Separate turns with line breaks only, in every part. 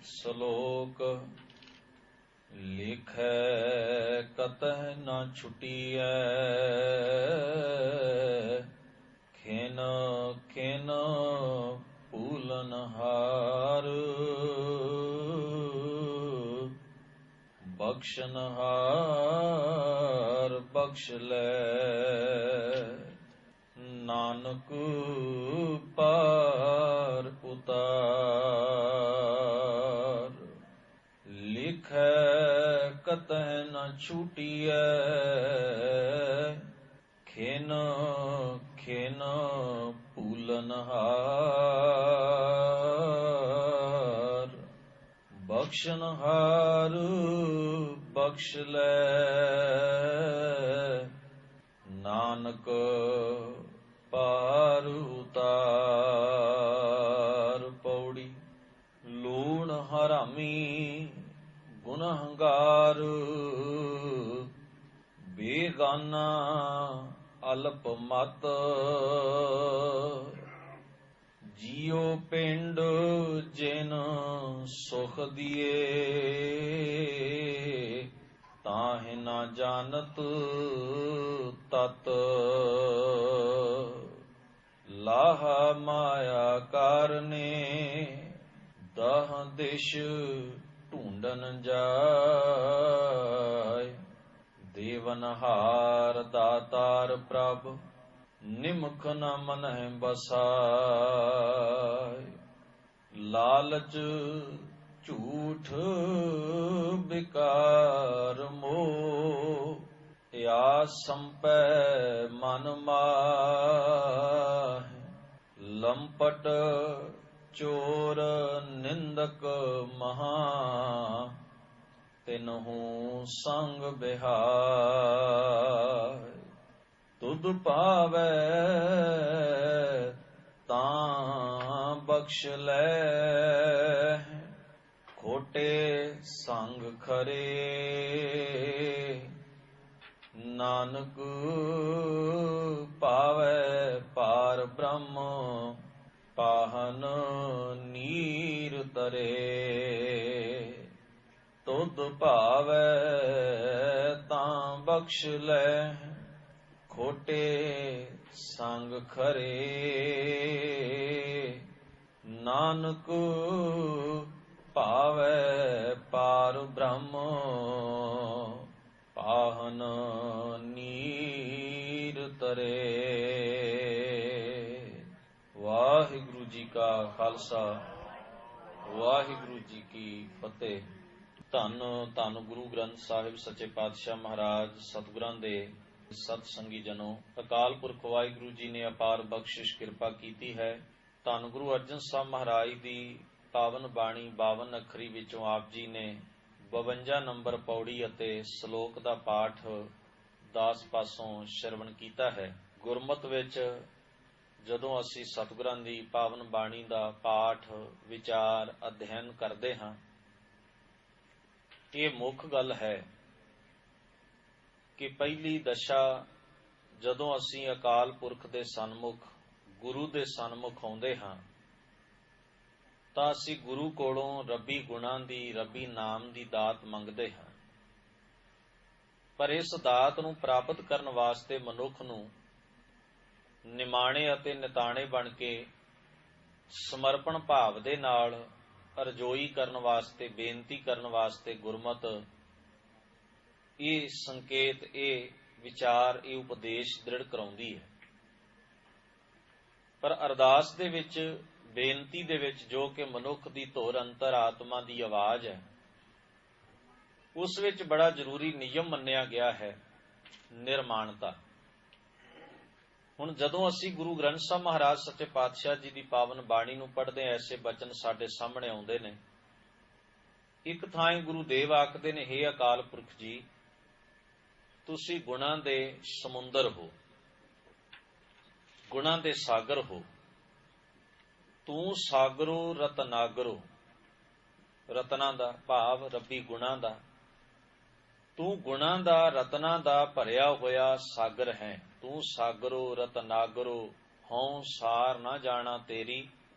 ਸ਼ਲੋਕ ਲਿਖੈ ਕਤਹਿ ਨਾ ਛੁਟੀਐ ਖਿਨ ਖਿਨ ਭੂਲਨਹਾਰ ਬਖਸ਼ਨਹਾਰ ਬਖਸ਼ ਲੈ ਨਾਨਕ ਪਾਰ ਉਤਾਰ। ਲਿਖੈ ਕਤਹਿ ਨ ਛੂਟੀਐ ਖਿਨ ਖਿਨ ਭੂਲਨਹਾਰ ਬਖਸ਼ਨਹਾਰ ਬਖਸ਼ ਲੈ ਨਾਨਕ ਪਾਰ ਉਤਾਰ। ਪੌੜੀ ਲੂਣ ਹਰਾਮੀ ਗੁਨਹਗਾਰ ਬੇਗਾਨਾ ਅਲਪ ਮਤ ਜੀਉ ਪਿੰਡ ਜਿਨ ਸੁਖ ਦੀਏ ਤਾਹਿ ਨਾ ਜਾਣਤ ਤਤ ਲਾਹ ਮਾਇਆ ਕਾਰਨੇ ਦਹ ਦਿਸ਼ ਢੂੰਡਨ ਜਾਇ ਦੇਵਨਹਾਰ ਦਾਤਾਰ ਪ੍ਰਭ ਨਿਮਖ ਨ ਮਨਹਿ ਬਸਾਇ। ਲਾਲਚ ਝੂਠ ਬਿਕਾਰ ਮੋਹ ਆਸ ਸੰਪੈ ਮਨ ਮਾਹਿ ਲੰਪਟ ਚੋਰ ਨਿੰਦਕ ਮਹਾ ਤਿਨਹੂ ਸੰਗ ਬਿਹਾਇ। ਤੁਧ ਭਾਵੈ ਤਾਂ ਬਖਸ਼ ਲੈ ਖੋਟੇ ਸੰਗ ਖਰੇ ਨਾਨਕ ਪਾਵੈ ਪਾਰ ਬ੍ਰਹਮ ਪਾਹਨ ਨੀਰ ਤਰੇ। ਤੁਧ ਭਾਵੈ ਤਾਂ ਬਖਸ਼ ਲੈ ਖੋਟੇ ਸੰਗ ਖਰੇ ਨਾਨਕ ਭਾਵੈ ਪਾਰ ਬ੍ਰਹਮ ਪਾਹਨ ਨੀਰ ਤਰੇ। ਵਾਹਿਗੁਰੂ ਜੀ ਕਾ ਖਾਲਸਾ ਵਾਹਿਗੁਰੂ ਜੀ ਕੀ ਫਤਿਹ। ਧੰਨ ਧੰਨ ਗੁਰੂ ਗ੍ਰੰਥ ਸਾਹਿਬ ਸੱਚੇ ਪਾਤਸ਼ਾਹ ਮਹਾਰਾਜ ਸਤਿਗੁਰਾਂ ਦੇ ਸਤ ਸੰਗੀ ਜਨੋ, ਅਕਾਲ ਪੁਰਖ ਵਾਹਿਗੁਰੂ ਜੀ ਨੇ ਅਪਾਰ ਬਖਸ਼ਿਸ਼ ਕਿਰਪਾ ਕੀਤੀ ਹੈ। ਧੰਨ ਗੁਰੂ ਅਰਜਨ ਸਾਹਿਬ ਮਹਾਰਾਜ ਦੀ ਪਾਵਨ ਬਾਣੀ 52 ਅੱਖਰੀ ਵਿੱਚੋਂ ਆਪ ਜੀ ਨੇ 52 ਨੰਬਰ ਪੌੜੀ ਅਤੇ ਸ਼ਲੋਕ ਦਾ ਪਾਠ ਦਾਸ ਪਾਸੋਂ ਸ਼ਰਵਣ ਕੀਤਾ ਹੈ। ਗੁਰਮਤ ਵਿੱਚ ਜਦੋਂ ਅਸੀਂ ਸਤਿਗੁਰਾਂ ਦੀ ਪਾਵਨ ਬਾਣੀ ਦਾ ਪਾਠ ਵਿਚਾਰ ਅਧਿਐਨ ਕਰਦੇ ਹਾਂ, ਇਹ ਮੁੱਖ ਗੱਲ ਹੈ ਕਿ ਪਹਿਲੀ ਦਸ਼ਾ ਜਦੋਂ ਅਸੀਂ ਅਕਾਲ ਪੁਰਖ ਦੇ ਸਨਮੁਖ ਗੁਰੂ ਦੇ ਸਨਮੁਖ ਆਉਂਦੇ ਹਾਂ ਤਾਂ ਅਸੀਂ ਗੁਰੂ ਕੋਲੋਂ ਰੱਬੀ ਗੁਣਾਂ ਦੀ ਰੱਬੀ ਨਾਮ ਦੀ ਦਾਤ ਮੰਗਦੇ ਹਾਂ। ਪਰ ਇਸ ਦਾਤ ਨੂੰ ਪ੍ਰਾਪਤ ਕਰਨ ਵਾਸਤੇ ਮਨੁੱਖ ਨੂੰ ਨਿਮਾਣੇ ਅਤੇ ਨਿਤਾਣੇ ਬਣ ਕੇ ਸਮਰਪਣ ਭਾਵ ਦੇ ਨਾਲ ਅਰਜ਼ੋਈ ਕਰਨ ਵਾਸਤੇ, ਬੇਨਤੀ ਕਰਨ ਵਾਸਤੇ ਗੁਰਮਤ ਇਹ ਸੰਕੇਤ, ਇਹ ਵਿਚਾਰ, ਇਹ ਉਪਦੇਸ਼ ਦ੍ਰਿੜ ਕਰਾਉਂਦੀ ਹੈ। ਪਰ ਅਰਦਾਸ ਦੇ ਵਿੱਚ, ਬੇਨਤੀ ਦੇ ਵਿੱਚ ਜੋ ਕਿ ਮਨੁੱਖ ਦੀ ਧੁਰ ਅੰਤਰ ਆਤਮਾ ਦੀ ਆਵਾਜ਼ ਹੈ, ਉਸ ਵਿੱਚ ਬੜਾ ਜ਼ਰੂਰੀ ਨਿਯਮ ਮੰਨਿਆ ਗਿਆ ਹੈ ਨਿਰਮਾਣਤਾ। ਹੁਣ ਜਦੋਂ ਅਸੀਂ ਗੁਰੂ ਗ੍ਰੰਥ ਸਾਹਿਬ ਮਹਾਰਾਜ ਸੱਚੇ ਪਾਤਸ਼ਾਹ ਜੀ ਦੀ ਪਾਵਨ ਬਾਣੀ ਨੂੰ ਪੜ੍ਹਦੇ ਹਾਂ, ਐਸੇ ਬਚਨ ਸਾਡੇ ਸਾਹਮਣੇ ਆਉਂਦੇ ਨੇ। ਇੱਕ ਥਾਂ ਗੁਰੂ ਦੇਵ ਆਖਦੇ ਨੇ, ਹੇ ਅਕਾਲ ਪੁਰਖ ਜੀ, ਤੁਸੀਂ ਗੁਣਾਂ ਦੇ ਸਮੁੰਦਰ ਹੋ, ਗੁਣਾਂ ਦੇ ਸਾਗਰ ਹੋ। ਤੂੰ ਸਾਗਰੋ ਰਤਨਾਗਰੋ, ਰਤਨਾਂ ਦਾ ਭਾਵ ਰੱਬੀ ਗੁਣਾਂ ਦਾ, ਤੂੰ ਗੁਣਾਂ ਦਾ ਰਤਨਾਂ ਦਾ ਭਰਿਆ ਹੋਇਆ ਸਾਗਰ ਹੈ। ਤੂੰ ਸਾਗਰੋ ਰਤਨਾਗਰੋ ਹਉ ਸਾਰ ਨਾ ਜਾਣਾ ਤੇਰੀ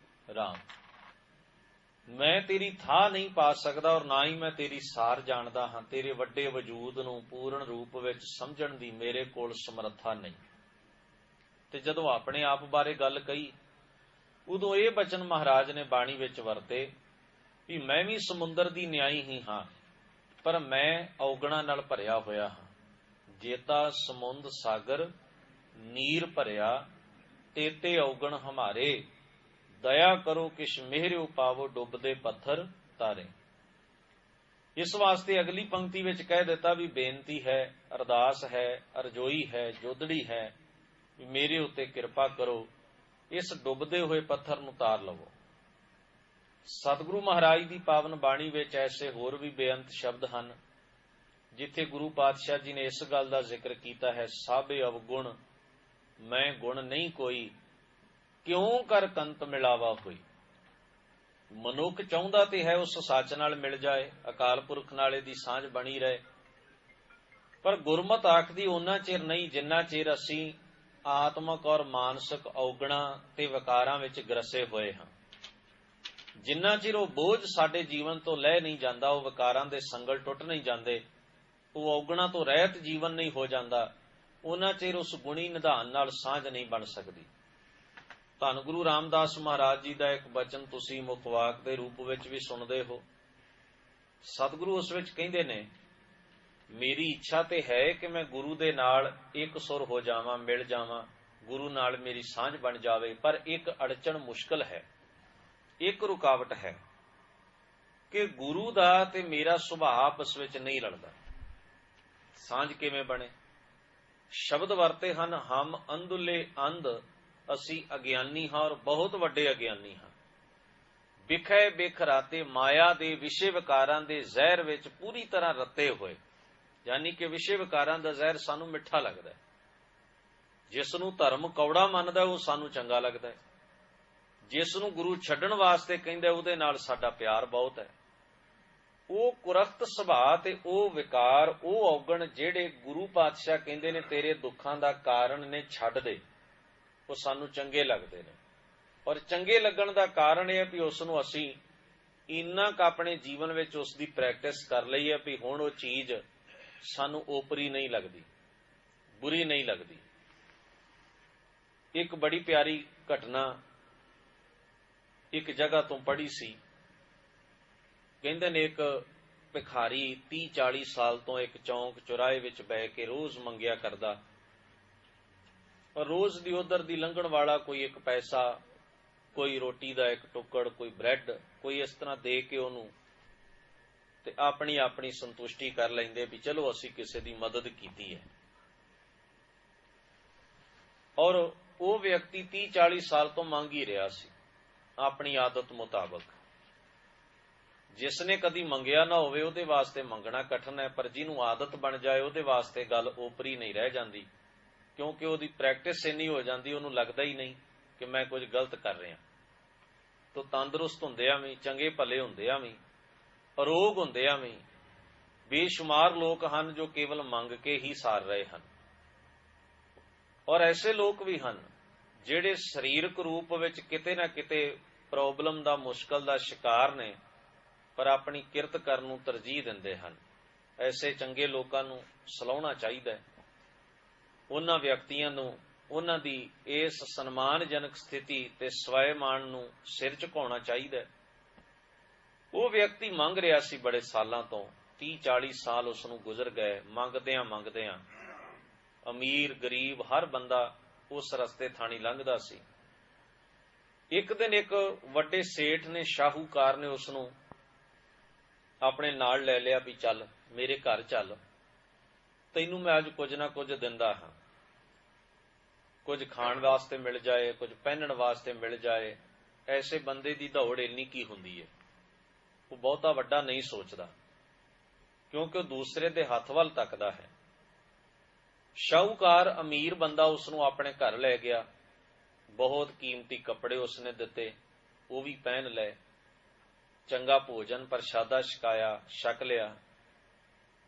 ਰਾਮ। ਮੈਂ ਤੇਰੀ ਥਾਂ ਨਹੀਂ ਪਾ ਸਕਦਾ ਔਰ ਨਾ ਹੀ ਮੈਂ ਤੇਰੀ ਸਾਰ ਜਾਣਦਾ ਹਾਂ। ਤੇਰੇ ਵੱਡੇ ਵਜੂਦ ਨੂੰ ਪੂਰਨ ਰੂਪ ਵਿੱਚ ਸਮਝਣ ਦੀ ਮੇਰੇ ਕੋਲ ਸਮਰੱਥਾ ਨਹੀਂ। ਤੇ ਜਦੋਂ ਆਪਣੇ ਆਪ ਬਾਰੇ ਗੱਲ ਕਹੀ, ਉਦੋਂ ਇਹ ਬਚਨ ਮਹਾਰਾਜ ਨੇ ਬਾਣੀ ਵਿੱਚ ਵਰਤੇ ਵੀ ਮੈਂ ਵੀ ਸਮੁੰਦਰ ਦੀ ਨਿਆਈ ਹੀ ਹਾਂ, ਪਰ ਮੈਂ ਔਗਣਾਂ ਨਾਲ ਭਰਿਆ ਹੋਇਆ ਹਾਂ। ਜੇਤਾ ਸਮੁੰਦ ਸਾਗਰ ਨੀਰ ਭਰਿਆ, ਤੇਤੇ ਔਗਣ ਹਮਾਰੇ, ਦਇਆ ਕਰੋ ਕਿਛ ਮਿਹਰਿਓ ਪਾਵੋ ਡੁੱਬਦੇ ਪੱਥਰ ਤਾਰੇ। ਇਸ ਵਾਸਤੇ ਅਗਲੀ ਪੰਕਤੀ ਵਿੱਚ ਕਹਿ ਦਿੱਤਾ ਵੀ ਬੇਨਤੀ ਹੈ, ਅਰਦਾਸ ਹੈ, ਅਰਜ਼ੋਈ ਹੈ, ਜੋਦੜੀ ਹੈ ਵੀ ਮੇਰੇ ਉੱਤੇ ਕਿਰਪਾ ਕਰੋ, ਇਸ ਡੁੱਬਦੇ ਹੋਏ ਪੱਥਰ ਨੂੰ ਤਾਰ ਲਵੋ। ਸਤਿਗੁਰੂ ਮਹਾਰਾਜ ਦੀ ਪਾਵਨ ਬਾਣੀ ਵਿੱਚ ਐਸੇ ਹੋਰ ਵੀ ਬੇਅੰਤ ਸ਼ਬਦ ਹਨ ਜਿੱਥੇ ਗੁਰੂ ਪਾਤਸ਼ਾਹ ਜੀ ਨੇ ਇਸ ਗੱਲ ਦਾ ਜ਼ਿਕਰ ਕੀਤਾ ਹੈ, ਸਾਬੇ ਅਵਗੁਣ ਮੈਂ ਗੁਣ ਨਹੀਂ ਕੋਈ, ਕਿਉਂ ਕਰ ਕੰਤ ਮਿਲਾਵਾ ਹੋਈ। ਮਨੁੱਖ ਚਾਹੁੰਦਾ ਤੇ ਹੈ ਉਸ ਸੱਚ ਨਾਲ ਮਿਲ ਜਾਏ, ਅਕਾਲ ਪੁਰਖ ਨਾਲ ਇਹਦੀ ਸਾਂਝ ਬਣੀ ਰਹੇ, ਪਰ ਗੁਰਮਤਿ ਆਖਦੀ ਓਨਾ ਚਿਰ ਨਹੀਂ ਜਿੰਨਾ ਚਿਰ ਅਸੀਂ ਆਤਮਕ ਔਰ ਮਾਨਸਿਕ ਔਗਣਾਂ ਤੇ ਵਿਕਾਰਾਂ ਵਿੱਚ ਗਰਸੇ ਹੋਏ ਹਾਂ। ਜਿੰਨਾ ਚਿਰ ਉਹ ਬੋਝ ਸਾਡੇ ਜੀਵਨ ਤੋਂ ਲਹਿ ਨਹੀਂ ਜਾਂਦਾ, ਉਹ ਵਿਕਾਰਾਂ ਦੇ ਸੰਗਲ ਟੁੱਟ ਨਹੀਂ ਜਾਂਦੇ, ਉਹ ਔਗਣਾਂ ਤੋਂ ਰਹਿਤ ਜੀਵਨ ਨਹੀਂ ਹੋ ਜਾਂਦਾ, ਉਹਨਾਂ ਚਿਰ ਉਸ ਗੁਣੀ ਨਿਧਾਨ ਨਾਲ ਸਾਂਝ ਨਹੀਂ ਬਣ ਸਕਦੀ। ਧੰਨ ਗੁਰੂ ਰਾਮਦਾਸ ਮਹਾਰਾਜ ਜੀ ਦਾ ਇੱਕ ਬਚਨ ਤੁਸੀਂ ਮੁਖਵਾਕ ਦੇ ਰੂਪ ਵਿੱਚ ਵੀ ਸੁਣਦੇ ਹੋ। ਸਤਿਗੁਰੂ ਉਸ ਵਿੱਚ ਕਹਿੰਦੇ ਨੇ, ਮੇਰੀ ਇੱਛਾ ਤੇ ਹੈ ਕਿ ਮੈਂ ਗੁਰੂ ਦੇ ਨਾਲ ਇੱਕ ਸੁਰ ਹੋ ਜਾਵਾਂ, ਮਿਲ ਜਾਵਾਂ, ਗੁਰੂ ਨਾਲ ਮੇਰੀ ਸਾਂਝ ਬਣ ਜਾਵੇ, ਪਰ ਇੱਕ ਅੜਚਣ ਮੁਸ਼ਕਲ ਹੈ, ਇੱਕ ਰੁਕਾਵਟ ਹੈ ਕਿ ਗੁਰੂ ਦਾ ਤੇ ਮੇਰਾ ਸੁਭਾਅ ਆਪਸ ਵਿੱਚ ਨਹੀਂ ਰਲਦਾ। ਸਾਂਝ ਕਿਵੇਂ ਬਣੇ? ਸ਼ਬਦ ਵਰਤੇ ਹਨ, ਹਮ ਅੰਧੁਲੇ ਅੰਧ, ਅਸੀਂ ਅਗਿਆਨੀ ਹਾਂ ਔਰ ਬਹੁਤ ਵੱਡੇ ਅਗਿਆਨੀ ਹਾਂ। ਵਿਖੇ ਬੇਖਰਾਤੇ ਮਾਇਆ ਦੇ ਵਿਸ਼ੇ ਵਿਕਾਰਾਂ ਦੇ ਜ਼ਹਿਰ ਵਿੱਚ ਪੂਰੀ ਤਰ੍ਹਾਂ ਰੱਤੇ ਹੋਏ, ਯਾਨੀ ਕਿ ਵਿਸ਼ੇ ਵਿਕਾਰਾਂ ਦਾ ਜ਼ਹਿਰ ਸਾਨੂੰ ਮਿੱਠਾ ਲੱਗਦਾ ਹੈ। ਜਿਸ ਨੂੰ ਧਰਮ ਕੌੜਾ ਮੰਨਦਾ ਉਹ ਸਾਨੂੰ ਚੰਗਾ ਲੱਗਦਾ ਹੈ, ਜਿਸ ਨੂੰ ਗੁਰੂ ਛੱਡਣ ਵਾਸਤੇ ਕਹਿੰਦਾ ਉਹਦੇ ਨਾਲ ਸਾਡਾ ਪਿਆਰ ਬਹੁਤ ਹੈ। ਉਹ ਕੁਰਖਤ ਸੁਭਾਅ ਤੇ ਉਹ ਵਿਕਾਰ, ਉਹ ਔਗਣ ਜਿਹੜੇ ਗੁਰੂ ਪਾਤਸ਼ਾਹ ਕਹਿੰਦੇ ਨੇ ਤੇਰੇ ਦੁੱਖਾਂ ਦਾ ਕਾਰਨ ਨੇ, ਛੱਡ ਦੇ, ਉਹ ਸਾਨੂੰ ਚੰਗੇ ਲੱਗਦੇ ਨੇ। ਔਰ ਚੰਗੇ ਲੱਗਣ ਦਾ ਕਾਰਨ ਇਹ ਹੈ ਵੀ ਉਸ ਨੂੰ ਅਸੀਂ ਇੰਨਾ ਕੁ ਆਪਣੇ ਜੀਵਨ ਵਿੱਚ ਉਸ ਦੀ ਪ੍ਰੈਕਟਿਸ ਕਰ ਲਈ ਹੈ ਵੀ ਹੁਣ ਉਹ ਚੀਜ਼ ਸਾਨੂੰ ਓਪਰੀ ਨਹੀਂ ਲੱਗਦੀ, ਬੁਰੀ ਨਹੀਂ ਲੱਗਦੀ। ਇੱਕ ਬੜੀ ਪਿਆਰੀ ਘਟਨਾ ਇੱਕ ਜਗ੍ਹਾ ਤੋਂ ਪੜ੍ਹੀ ਸੀ। ਕਹਿੰਦੇ ਨੇ ਇੱਕ ਭਿਖਾਰੀ 30-40 ਸਾਲ ਤੋਂ ਇੱਕ ਚੌਂਕ ਚੁਰਾਹੇ ਵਿੱਚ ਬਹਿ ਕੇ ਰੋਜ਼ ਮੰਗਿਆ ਕਰਦਾ, ਔਰ ਰੋਜ਼ ਦੀ ਉਧਰ ਦੀ ਲੰਘਣ ਵਾਲਾ ਕੋਈ ਇੱਕ ਪੈਸਾ, ਕੋਈ ਰੋਟੀ ਦਾ ਇੱਕ ਟੁੱਕੜ, ਕੋਈ ਬ੍ਰੈਡ, ਕੋਈ ਇਸ ਤਰ੍ਹਾਂ ਦੇ ਕੇ ਉਹਨੂੰ ਤੇ ਆਪਣੀ ਸੰਤੁਸ਼ਟੀ ਕਰ ਲੈਂਦੇ ਵੀ ਚਲੋ ਅਸੀਂ ਕਿਸੇ ਦੀ ਮਦਦ ਕੀਤੀ ਹੈ। ਔਰ ਉਹ ਵਿਅਕਤੀ 30-40 ਸਾਲ ਤੋਂ ਮੰਗ ਹੀ ਰਿਹਾ ਸੀ ਆਪਣੀ ਆਦਤ ਮੁਤਾਬਕ। ਜਿਸ ਨੇ ਕਦੀ ਮੰਗਿਆ ਨਾ ਹੋਵੇ ਉਹਦੇ ਵਾਸਤੇ ਮੰਗਣਾ ਕਠਿਨ ਹੈ, ਪਰ ਜਿਹਨੂੰ ਆਦਤ ਬਣ ਜਾਏ ਉਹਦੇ ਵਾਸਤੇ ਗੱਲ ਓਪਰੀ ਨਹੀਂ ਰਹਿ ਜਾਂਦੀ, ਕਿਉਂਕਿ ਉਹਦੀ ਪ੍ਰੈਕਟਿਸ ਇੰਨੀ ਹੋ ਜਾਂਦੀ, ਉਹਨੂੰ ਲੱਗਦਾ ਹੀ ਨਹੀਂ ਕਿ ਮੈਂ ਕੁਝ ਗਲਤ ਕਰ ਰਿਹਾ। ਤੋ ਤੰਦਰੁਸਤ ਹੁੰਦਿਆਂ ਵੀ, ਚੰਗੇ ਭਲੇ ਹੁੰਦਿਆਂ ਵੀ, ਅਰੋਗ ਹੁੰਦਿਆਂ ਵੀ ਬੇਸ਼ੁਮਾਰ ਲੋਕ ਹਨ ਜੋ ਕੇਵਲ ਮੰਗ ਕੇ ਹੀ ਸਾਰ ਰਹੇ ਹਨ। ਔਰ ਐਸੇ ਲੋਕ ਵੀ ਹਨ ਜਿਹੜੇ ਸਰੀਰਕ ਰੂਪ ਵਿੱਚ ਕਿਤੇ ਨਾ ਕਿਤੇ ਪ੍ਰੋਬਲਮ ਦਾ, ਮੁਸ਼ਕਲ ਦਾ ਸ਼ਿਕਾਰ ਨੇ, ਪਰ ਆਪਣੀ ਕਿਰਤ ਕਰਨ ਨੂੰ ਤਰਜੀਹ ਦਿੰਦੇ ਹਨ। ਐਸੇ ਚੰਗੇ ਲੋਕਾਂ ਨੂੰ ਸਲਾਹੁਣਾ ਚਾਹੀਦਾ ਹੈ, ਉਹਨਾਂ ਵਿਅਕਤੀਆਂ ਨੂੰ ਉਹਨਾਂ ਦੀ ਇਸ ਸਨਮਾਨਜਨਕ ਸਥਿਤੀ ਤੇ ਸਵੈਮਾਨ ਨੂੰ ਸਿਰ ਝੁਕਾਉਣਾ ਚਾਹੀਦਾ ਹੈ। ਉਹ ਵਿਅਕਤੀ ਮੰਗ ਰਿਹਾ ਸੀ ਬੜੇ ਸਾਲਾਂ ਤੋਂ, 30-40 ਸਾਲ ਉਸ ਨੂੰ ਗੁਜ਼ਰ ਗਏ ਮੰਗਦਿਆਂ ਮੰਗਦਿਆਂ। ਅਮੀਰ ਗਰੀਬ ਹਰ ਬੰਦਾ ਉਸ ਰਸਤੇ ਥਾਣੀ ਲੰਘਦਾ ਸੀ। ਇੱਕ ਦਿਨ ਇੱਕ ਵੱਡੇ ਸੇਠ ਨੇ, ਸ਼ਾਹੂਕਾਰ ਨੇ ਉਸ ਨੂੰ ਆਪਣੇ ਨਾਲ ਲੈ ਲਿਆ ਵੀ ਚੱਲ ਮੇਰੇ ਘਰ ਚੱਲ, ਤੈਨੂੰ ਮੈਂ ਅੱਜ ਕੁਝ ਨਾ ਕੁਝ ਦਿੰਦਾ ਹਾਂ, ਕੁਝ ਖਾਣ ਵਾਸਤੇ ਮਿਲ ਜਾਏ, ਕੁਝ ਪਹਿਨਣ ਵਾਸਤੇ ਮਿਲ ਜਾਏ। ਐਸੇ ਬੰਦੇ ਦੀ ਦੌੜ ਇੰਨੀ ਕੀ ਹੁੰਦੀ ਹੈ, ਉਹ ਬਹੁਤਾ ਵੱਡਾ ਨਹੀਂ ਸੋਚਦਾ, ਕਿਉਂਕਿ ਉਹ ਦੂਸਰੇ ਦੇ ਹੱਥ ਵੱਲ ਤੱਕਦਾ ਹੈ। ਸ਼ਾਹੂਕਾਰ ਅਮੀਰ ਬੰਦਾ ਉਸ ਨੂੰ ਆਪਣੇ ਘਰ ਲੈ ਗਿਆ, ਬਹੁਤ ਕੀਮਤੀ ਕੱਪੜੇ ਉਸਨੇ ਦਿੱਤੇ, ਉਹ ਵੀ ਪਹਿਨ ਲਏ, ਚੰਗਾ ਭੋਜਨ ਪ੍ਰਸ਼ਾਦਾ ਛਕਾਇਆ, ਛਕ ਲਿਆ,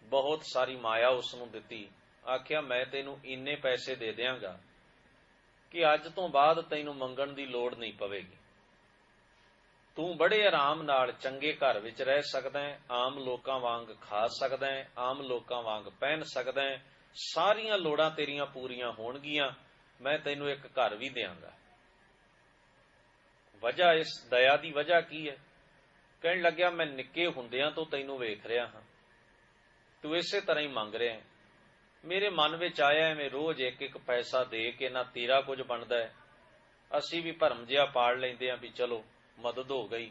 ਬਹੁਤ ਸਾਰੀ ਮਾਇਆ ਉਸ ਨੂੰ ਦਿੱਤੀ। ਆਖਿਆ ਮੈਂ ਤੈਨੂੰ ਇੰਨੇ ਪੈਸੇ ਦੇ ਦਿਆਂਗਾ ਕਿ ਅੱਜ ਤੋਂ ਬਾਅਦ ਤੈਨੂੰ ਮੰਗਣ ਦੀ ਲੋੜ ਨਹੀਂ ਪਵੇਗੀ। ਤੂੰ ਬੜੇ ਆਰਾਮ ਨਾਲ ਚੰਗੇ ਘਰ ਵਿੱਚ ਰਹਿ ਸਕਦਾ ਹੈ, ਆਮ ਲੋਕਾਂ ਵਾਂਗ ਖਾ ਸਕਦਾ ਹੈ, ਆਮ ਲੋਕਾਂ ਵਾਂਗ ਪਹਿਨ ਸਕਦਾ ਹੈ, ਸਾਰੀਆਂ ਲੋੜਾਂ ਤੇਰੀਆਂ ਪੂਰੀਆਂ ਹੋਣਗੀਆਂ, ਮੈਂ ਤੈਨੂੰ ਇੱਕ ਘਰ ਵੀ ਦਿਆਂਗਾ। ਵਜ੍ਹਾ, ਇਸ ਦਇਆ ਦੀ ਵਜ੍ਹਾ ਕੀ ਹੈ? ਕਹਿਣ ਲੱਗਿਆ, ਮੈਂ ਨਿੱਕੇ ਹੁੰਦਿਆਂ ਤੋਂ ਤੈਨੂੰ ਵੇਖ ਰਿਹਾ ਹਾਂ, ਤੂੰ ਇਸੇ ਤਰ੍ਹਾਂ ਹੀ ਮੰਗ ਰਿਹਾ ਹੈ। ਮੇਰੇ ਮਨ ਵਿੱਚ ਆਇਆ ਐਵੇਂ ਰੋਜ਼ ਇੱਕ ਇੱਕ ਪੈਸਾ ਦੇ ਕੇ ਨਾ ਤੇਰਾ ਕੁਝ ਬਣਦਾ ਹੈ, ਅਸੀਂ ਵੀ ਭਰਮ ਜਿਹਾ ਪਾੜ ਲੈਂਦੇ ਹਾਂ ਵੀ ਚਲੋ ਮਦਦ ਹੋ ਗਈ।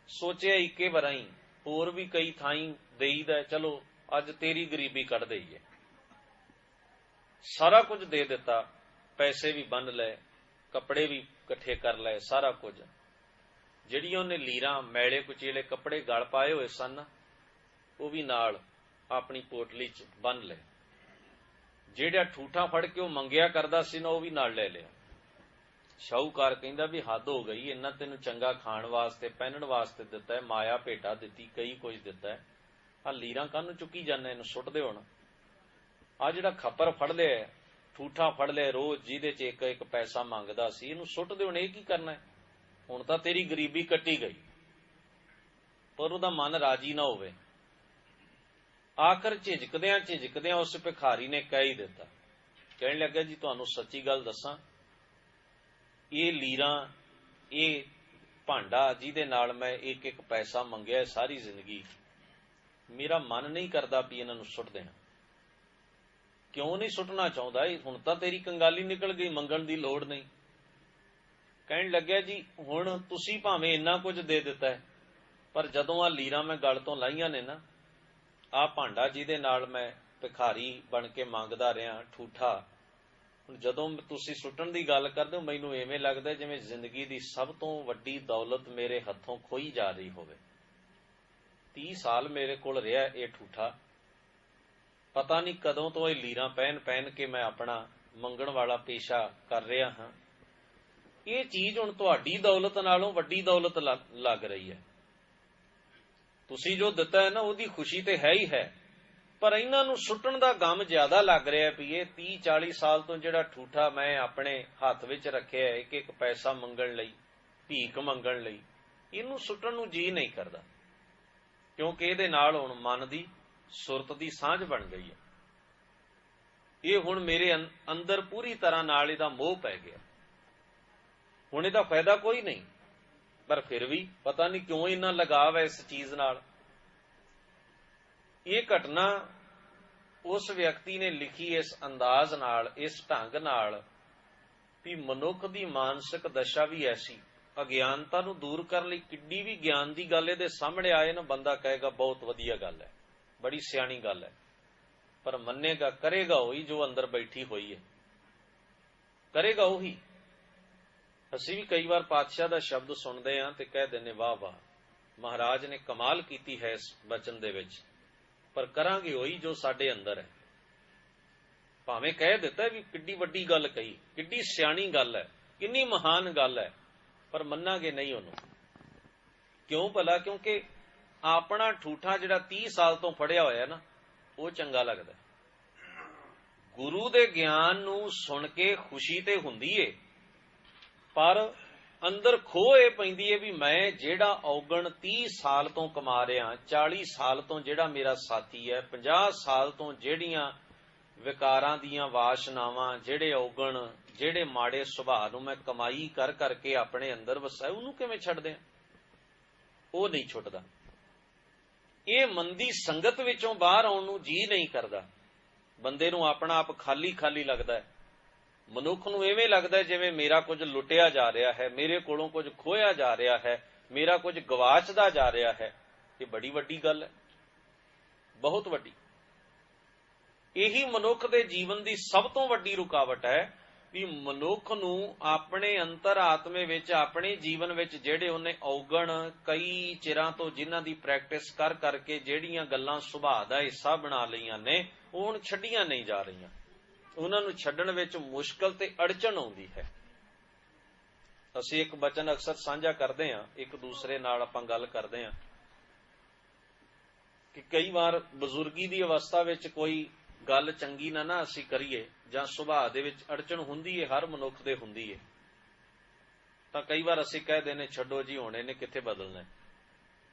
ਸੋਚਿਆ ਇੱਕੇ ਵਾਰੀ ਹੋਰ ਵੀ ਕਈ ਥਾਈਂ ਦੇਈਦਾ, ਚਲੋ ਅੱਜ ਤੇਰੀ ਗਰੀਬੀ ਕੱਢ ਦੇਈਏ। ਸਾਰਾ ਕੁਝ ਦੇ ਦਿੱਤਾ, ਪੈਸੇ ਵੀ ਬੰਨ ਲਏ, ਕੱਪੜੇ ਵੀ ਇਕੱਠੇ ਕਰ ਲਏ, ਸਾਰਾ ਕੁਝ। ਜਿਹੜੀਆਂ ਉਹਨੇ ਲੀਰਾਂ, ਮੈਲੇ ਕੁਚੇਲੇ ਕੱਪੜੇ ਗਲ ਪਾਏ ਹੋਏ ਸਨ, ਉਹ ਵੀ ਨਾਲ ਆਪਣੀ ਪੋਟਲੀ 'ਚ ਬੰਨ ਲਏ। ਜਿਹੜਾ ਠੂਠਾ ਫੜ ਕੇ ਉਹ ਮੰਗਿਆ ਕਰਦਾ ਸੀ ਨਾ, ਉਹ ਵੀ ਨਾਲ ਲੈ ਲਿਆ। ਸ਼ਾਹੂਕਾਰ ਕਹਿੰਦਾ ਵੀ ਹੱਦ ਹੋ ਗਈ, ਇਹਨਾਂ ਤੈਨੂੰ ਚੰਗਾ ਖਾਣ ਵਾਸਤੇ ਪਹਿਨਣ ਵਾਸਤੇ ਦਿੱਤਾ ਹੈ, ਮਾਇਆ ਭੇਟਾ ਦਿੱਤੀ, ਕਈ ਕੁਝ ਦਿੱਤਾ ਹੈ, ਆਹ ਲੀਰਾਂ ਕਾਹਨੂੰ ਚੁੱਕੀ ਜਾਂਦਾ, ਇਹਨੂੰ ਸੁੱਟ ਦਿਓ ਹੁਣ। ਆਹ ਜਿਹੜਾ ਖੱਪਰ ਫੜ ਲਿਆ, ਠੂਠਾ ਫੜ ਲਿਆ ਰੋਜ਼, ਜਿਹਦੇ 'ਚ ਇੱਕ ਇੱਕ ਪੈਸਾ ਮੰਗਦਾ ਸੀ, ਇਹਨੂੰ ਸੁੱਟ ਦਿਓ, ਹੁਣ ਇਹ ਕੀ ਕਰਨਾ ਹੈ? ਹੁਣ ਤਾਂ ਤੇਰੀ ਗਰੀਬੀ ਕੱਟੀ ਗਈ। ਪਰ ਉਹਦਾ ਮਨ ਰਾਜੀ ਨਾ ਹੋਵੇ। ਆਖਰ ਝਿਜਕਦਿਆਂ ਉਸ ਭਿਖਾਰੀ ਨੇ ਕਹਿ ਹੀ ਦਿੱਤਾ। ਕਹਿਣ ਲੱਗਾ, ਜੀ ਤੁਹਾਨੂੰ ਸੱਚੀ ਗੱਲ ਦੱਸਾਂ, ਇਹ ਲੀਰਾਂ, ਇਹ ਭਾਂਡਾ ਜਿਹਦੇ ਨਾਲ ਮੈਂ ਇੱਕ ਇੱਕ ਪੈਸਾ ਮੰਗਿਆ ਸਾਰੀ ਜ਼ਿੰਦਗੀ, ਮੇਰਾ ਮਨ ਨਹੀਂ ਕਰਦਾ ਵੀ ਇਹਨਾਂ ਨੂੰ ਸੁੱਟ ਦੇਣਾ। ਕਿਉਂ ਨਹੀਂ ਸੁੱਟਣਾ ਚਾਹੁੰਦਾ? ਹੁਣ ਤਾਂ ਤੇਰੀ ਕੰਗਾਲੀ ਨਿਕਲ ਗਈ, ਮੰਗਣ ਦੀ ਲੋੜ ਨਹੀਂ। ਕਹਿਣ ਲੱਗਿਆ, ਜੀ ਹੁਣ ਤੁਸੀਂ ਭਾਵੇਂ ਇੰਨਾ ਕੁਝ ਦੇ ਦਿੱਤਾ ਹੈ, ਪਰ ਜਦੋਂ ਆਹ ਲੀਰਾਂ ਮੈਂ ਗਲ ਤੋਂ ਲਾਹੀਆਂ ਨੇ ਨਾ, ਆਹ ਭਾਂਡਾ ਜਿਹਦੇ ਨਾਲ ਮੈਂ ਭਿਖਾਰੀ ਬਣ ਕੇ ਮੰਗਦਾ ਰਿਹਾ, ਠੂਠਾ, ਹੁਣ ਜਦੋਂ ਤੁਸੀਂ ਸੁੱਟਣ ਦੀ ਗੱਲ ਕਰਦੇ ਹੋ, ਮੈਨੂੰ ਐਵੇਂ ਲੱਗਦਾ ਜਿਵੇਂ ਜ਼ਿੰਦਗੀ ਦੀ ਸਭ ਤੋਂ ਵੱਡੀ ਦੌਲਤ ਮੇਰੇ ਹੱਥੋਂ ਖੋਈ ਜਾ ਰਹੀ ਹੋਵੇ। 30 ਸਾਲ ਮੇਰੇ ਕੋਲ ਰਿਹਾ ਇਹ ਠੂਠਾ, ਪਤਾ ਨਹੀਂ ਕਦੋਂ ਤੋਂ ਇਹ ਲੀਰਾਂ ਪਹਿਨ ਕੇ ਮੈਂ ਆਪਣਾ ਮੰਗਣ ਵਾਲਾ ਪੇਸ਼ਾ ਕਰ ਰਿਹਾ ਹਾਂ। ਇਹ ਚੀਜ਼ ਹੁਣ ਤੁਹਾਡੀ ਦੌਲਤ ਨਾਲੋਂ ਵੱਡੀ ਦੌਲਤ ਲੱਗ ਰਹੀ ਹੈ। ਤੁਸੀਂ ਜੋ ਦਿੱਤਾ ਹੈ ਨਾ, ਉਹਦੀ ਖੁਸ਼ੀ ਤੇ ਹੈ ਹੀ ਹੈ, ਪਰ ਇਹਨਾਂ ਨੂੰ ਸੁੱਟਣ ਦਾ ਗਮ ਜ਼ਿਆਦਾ ਲੱਗ ਰਿਹਾ ਵੀ ਇਹ 30-40 ਸਾਲ ਤੋਂ ਜਿਹੜਾ ਠੂਠਾ ਮੈਂ ਆਪਣੇ ਹੱਥ ਵਿੱਚ ਰੱਖਿਆ, ਇੱਕ ਇੱਕ ਪੈਸਾ ਮੰਗਣ ਲਈ, ਭੀਖ ਮੰਗਣ ਲਈ, ਇਹਨੂੰ ਸੁੱਟਣ ਨੂੰ ਜੀ ਨਹੀਂ ਕਰਦਾ, ਕਿਉਂਕਿ ਇਹਦੇ ਨਾਲ ਹੁਣ ਮਨ ਦੀ ਸੁਰਤ ਦੀ ਸਾਂਝ ਬਣ ਗਈ ਹੈ। ਇਹ ਹੁਣ ਮੇਰੇ ਅੰਦਰ ਪੂਰੀ ਤਰ੍ਹਾਂ ਨਾਲ ਇਹਦਾ ਮੋਹ ਪੈ ਗਿਆ। ਹੁਣ ਇਹਦਾ ਫਾਇਦਾ ਕੋਈ ਨਹੀਂ, ਪਰ ਫਿਰ ਵੀ ਪਤਾ ਨਹੀਂ ਕਿਉਂ ਇੰਨਾ ਲਗਾਵ ਹੈ ਇਸ ਚੀਜ਼ ਨਾਲ। ਇਹ ਘਟਨਾ ਉਸ ਵਿਅਕਤੀ ਨੇ ਲਿਖੀ ਇਸ ਅੰਦਾਜ਼ ਨਾਲ, ਇਸ ਢੰਗ ਨਾਲ, ਵੀ ਮਨੁੱਖ ਦੀ ਮਾਨਸਿਕ ਦਸ਼ਾ ਵੀ ਐਸੀ, ਅਗਿਆਨਤਾ ਨੂੰ ਦੂਰ ਕਰਨ ਲਈ ਕਿੱਡੀ ਵੀ ਗਿਆਨ ਦੀ ਗੱਲ ਇਹਦੇ ਸਾਹਮਣੇ ਆਏ ਨਾ, ਬੰਦਾ ਕਹੇਗਾ ਬਹੁਤ ਵਧੀਆ ਗੱਲ ਹੈ, ਬੜੀ ਸਿਆਣੀ ਗੱਲ ਹੈ, ਪਰ ਮੰਨੇਗਾ, ਕਰੇਗਾ ਉਹੀ ਜੋ ਅੰਦਰ ਬੈਠੀ ਹੋਈ ਹੈ, ਕਰੇਗਾ ਉਹੀ। ਅਸੀਂ ਵੀ ਕਈ ਵਾਰ ਪਾਤਸ਼ਾਹ ਦਾ ਸ਼ਬਦ ਸੁਣਦੇ ਹਾਂ ਤੇ ਕਹਿ ਦਿੰਦੇ, ਵਾਹ ਵਾਹ, ਮਹਾਰਾਜ ਨੇ ਕਮਾਲ ਕੀਤੀ ਹੈ ਇਸ ਬਚਨ ਦੇ ਵਿੱਚ, ਪਰ ਕਰਾਂਗੇ ਉਹੀ ਜੋ ਸਾਡੇ ਅੰਦਰ ਹੈ। ਭਾਵੇਂ ਕਹਿ ਦਿੱਤਾ ਵੀ ਕਿੱਡੀ ਵੱਡੀ ਗੱਲ ਕਹੀ, ਕਿੱਡੀ ਸਿਆਣੀ ਗੱਲ ਹੈ, ਕਿੰਨੀ ਮਹਾਨ ਗੱਲ ਹੈ, ਪਰ ਮੰਨਾਂਗੇ ਨਹੀਂ ਉਹਨੂੰ। ਕਿਉਂ ਭਲਾ? ਕਿਉਂਕਿ ਆਪਣਾ ਠੂਠਾ ਜਿਹੜਾ 30 ਸਾਲ ਤੋਂ ਫੜਿਆ ਹੋਇਆ ਨਾ, ਉਹ ਚੰਗਾ ਲੱਗਦਾ। ਗੁਰੂ ਦੇ ਗਿਆਨ ਨੂੰ ਸੁਣ ਕੇ ਖੁਸ਼ੀ ਤੇ ਹੁੰਦੀ ਏ, ਪਰ ਅੰਦਰ ਖੋਹ ਇਹ ਪੈਂਦੀ ਹੈ ਵੀ ਮੈਂ ਜਿਹੜਾ ਔਗਣ 30 ਸਾਲ ਤੋਂ ਕਮਾ ਰਿਹਾ, 40 ਸਾਲ ਤੋਂ ਜਿਹੜਾ ਮੇਰਾ ਸਾਥੀ ਹੈ, 50 ਸਾਲ ਤੋਂ ਜਿਹੜੀਆਂ ਵਿਕਾਰਾਂ ਦੀਆਂ ਵਾਸ਼ਨਾਵਾਂ, ਜਿਹੜੇ ਔਗਣ, ਜਿਹੜੇ ਮਾੜੇ ਸੁਭਾਅ ਨੂੰ ਮੈਂ ਕਮਾਈ ਕਰ ਕਰਕੇ ਆਪਣੇ ਅੰਦਰ ਵਸਾਇਆ, ਉਹਨੂੰ ਕਿਵੇਂ ਛੱਡ ਦਿਆਂ? ਉਹ ਨਹੀਂ ਛੁੱਟਦਾ। ਇਹ ਮੰਦੀ ਸੰਗਤ ਵਿੱਚੋਂ ਬਾਹਰ ਆਉਣ ਨੂੰ ਜੀ ਨਹੀਂ ਕਰਦਾ। ਬੰਦੇ ਨੂੰ ਆਪਣਾ ਆਪ ਖਾਲੀ ਖਾਲੀ ਲੱਗਦਾ ਹੈ। ਮਨੁੱਖ ਨੂੰ ਐਵੇਂ ਲੱਗਦਾ ਜਿਵੇਂ ਮੇਰਾ ਕੁਝ ਲੁੱਟਿਆ ਜਾ ਰਿਹਾ ਹੈ, ਮੇਰੇ ਕੋਲੋਂ ਕੁਝ ਖੋਇਆ ਜਾ ਰਿਹਾ ਹੈ, ਮੇਰਾ ਕੁਝ ਗਵਾਚਦਾ ਜਾ ਰਿਹਾ ਹੈ। ਇਹ ਬੜੀ ਵੱਡੀ ਗੱਲ ਹੈ, ਬਹੁਤ ਵੱਡੀ। ਇਹੀ ਮਨੁੱਖ ਦੇ ਜੀਵਨ ਦੀ ਸਭ ਤੋਂ ਵੱਡੀ ਰੁਕਾਵਟ ਹੈ ਵੀ ਮਨੁੱਖ ਨੂੰ ਆਪਣੇ ਅੰਤਰ ਆਤਮੇ ਵਿੱਚ, ਆਪਣੇ ਜੀਵਨ ਵਿੱਚ ਜਿਹੜੇ ਉਹਨੇ ਔਗਣ ਕਈ ਚਿਰਾਂ ਤੋਂ ਜਿਨ੍ਹਾਂ ਦੀ ਪ੍ਰੈਕਟਿਸ ਕਰ ਕਰਕੇ ਜਿਹੜੀਆਂ ਗੱਲਾਂ ਸੁਭਾਅ ਦਾ ਹਿੱਸਾ ਬਣਾ ਲਈਆਂ ਨੇ, ਉਹ ਹੁਣ ਛੱਡੀਆਂ ਨਹੀਂ ਜਾ ਰਹੀਆਂ। ਉਹਨਾਂ ਨੂੰ ਛੱਡਣ ਵਿੱਚ ਮੁਸ਼ਕਲ ਤੇ ਅੜਚਣ ਆਉਂਦੀ ਹੈ। ਅਸੀਂ ਇੱਕ ਬਚਨ ਅਕਸਰ ਸਾਂਝਾ ਕਰਦੇ ਹਾਂ, ਇੱਕ ਦੂਸਰੇ ਨਾਲ ਆਪਾਂ ਗੱਲ ਕਰਦੇ ਹਾਂ ਕਿ ਕਈ ਵਾਰ ਬਜ਼ੁਰਗੀ ਦੀ ਅਵਸਥਾ ਵਿੱਚ ਕੋਈ ਗੱਲ ਚੰਗੀ ਨਾ ਅਸੀਂ ਕਰੀਏ, ਜਾਂ ਸੁਭਾਅ ਦੇ ਵਿੱਚ ਅੜਚਣ ਹੁੰਦੀ ਹੈ, ਹਰ ਮਨੁੱਖ ਦੇ ਹੁੰਦੀ ਹੈ, ਤਾਂ ਕਈ ਵਾਰ ਅਸੀਂ ਕਹਿ ਦਿੰਦੇ ਛੱਡੋ ਜੀ ਹੁਣ ਇਹਨੇ ਕਿੱਥੇ ਬਦਲਣਾ।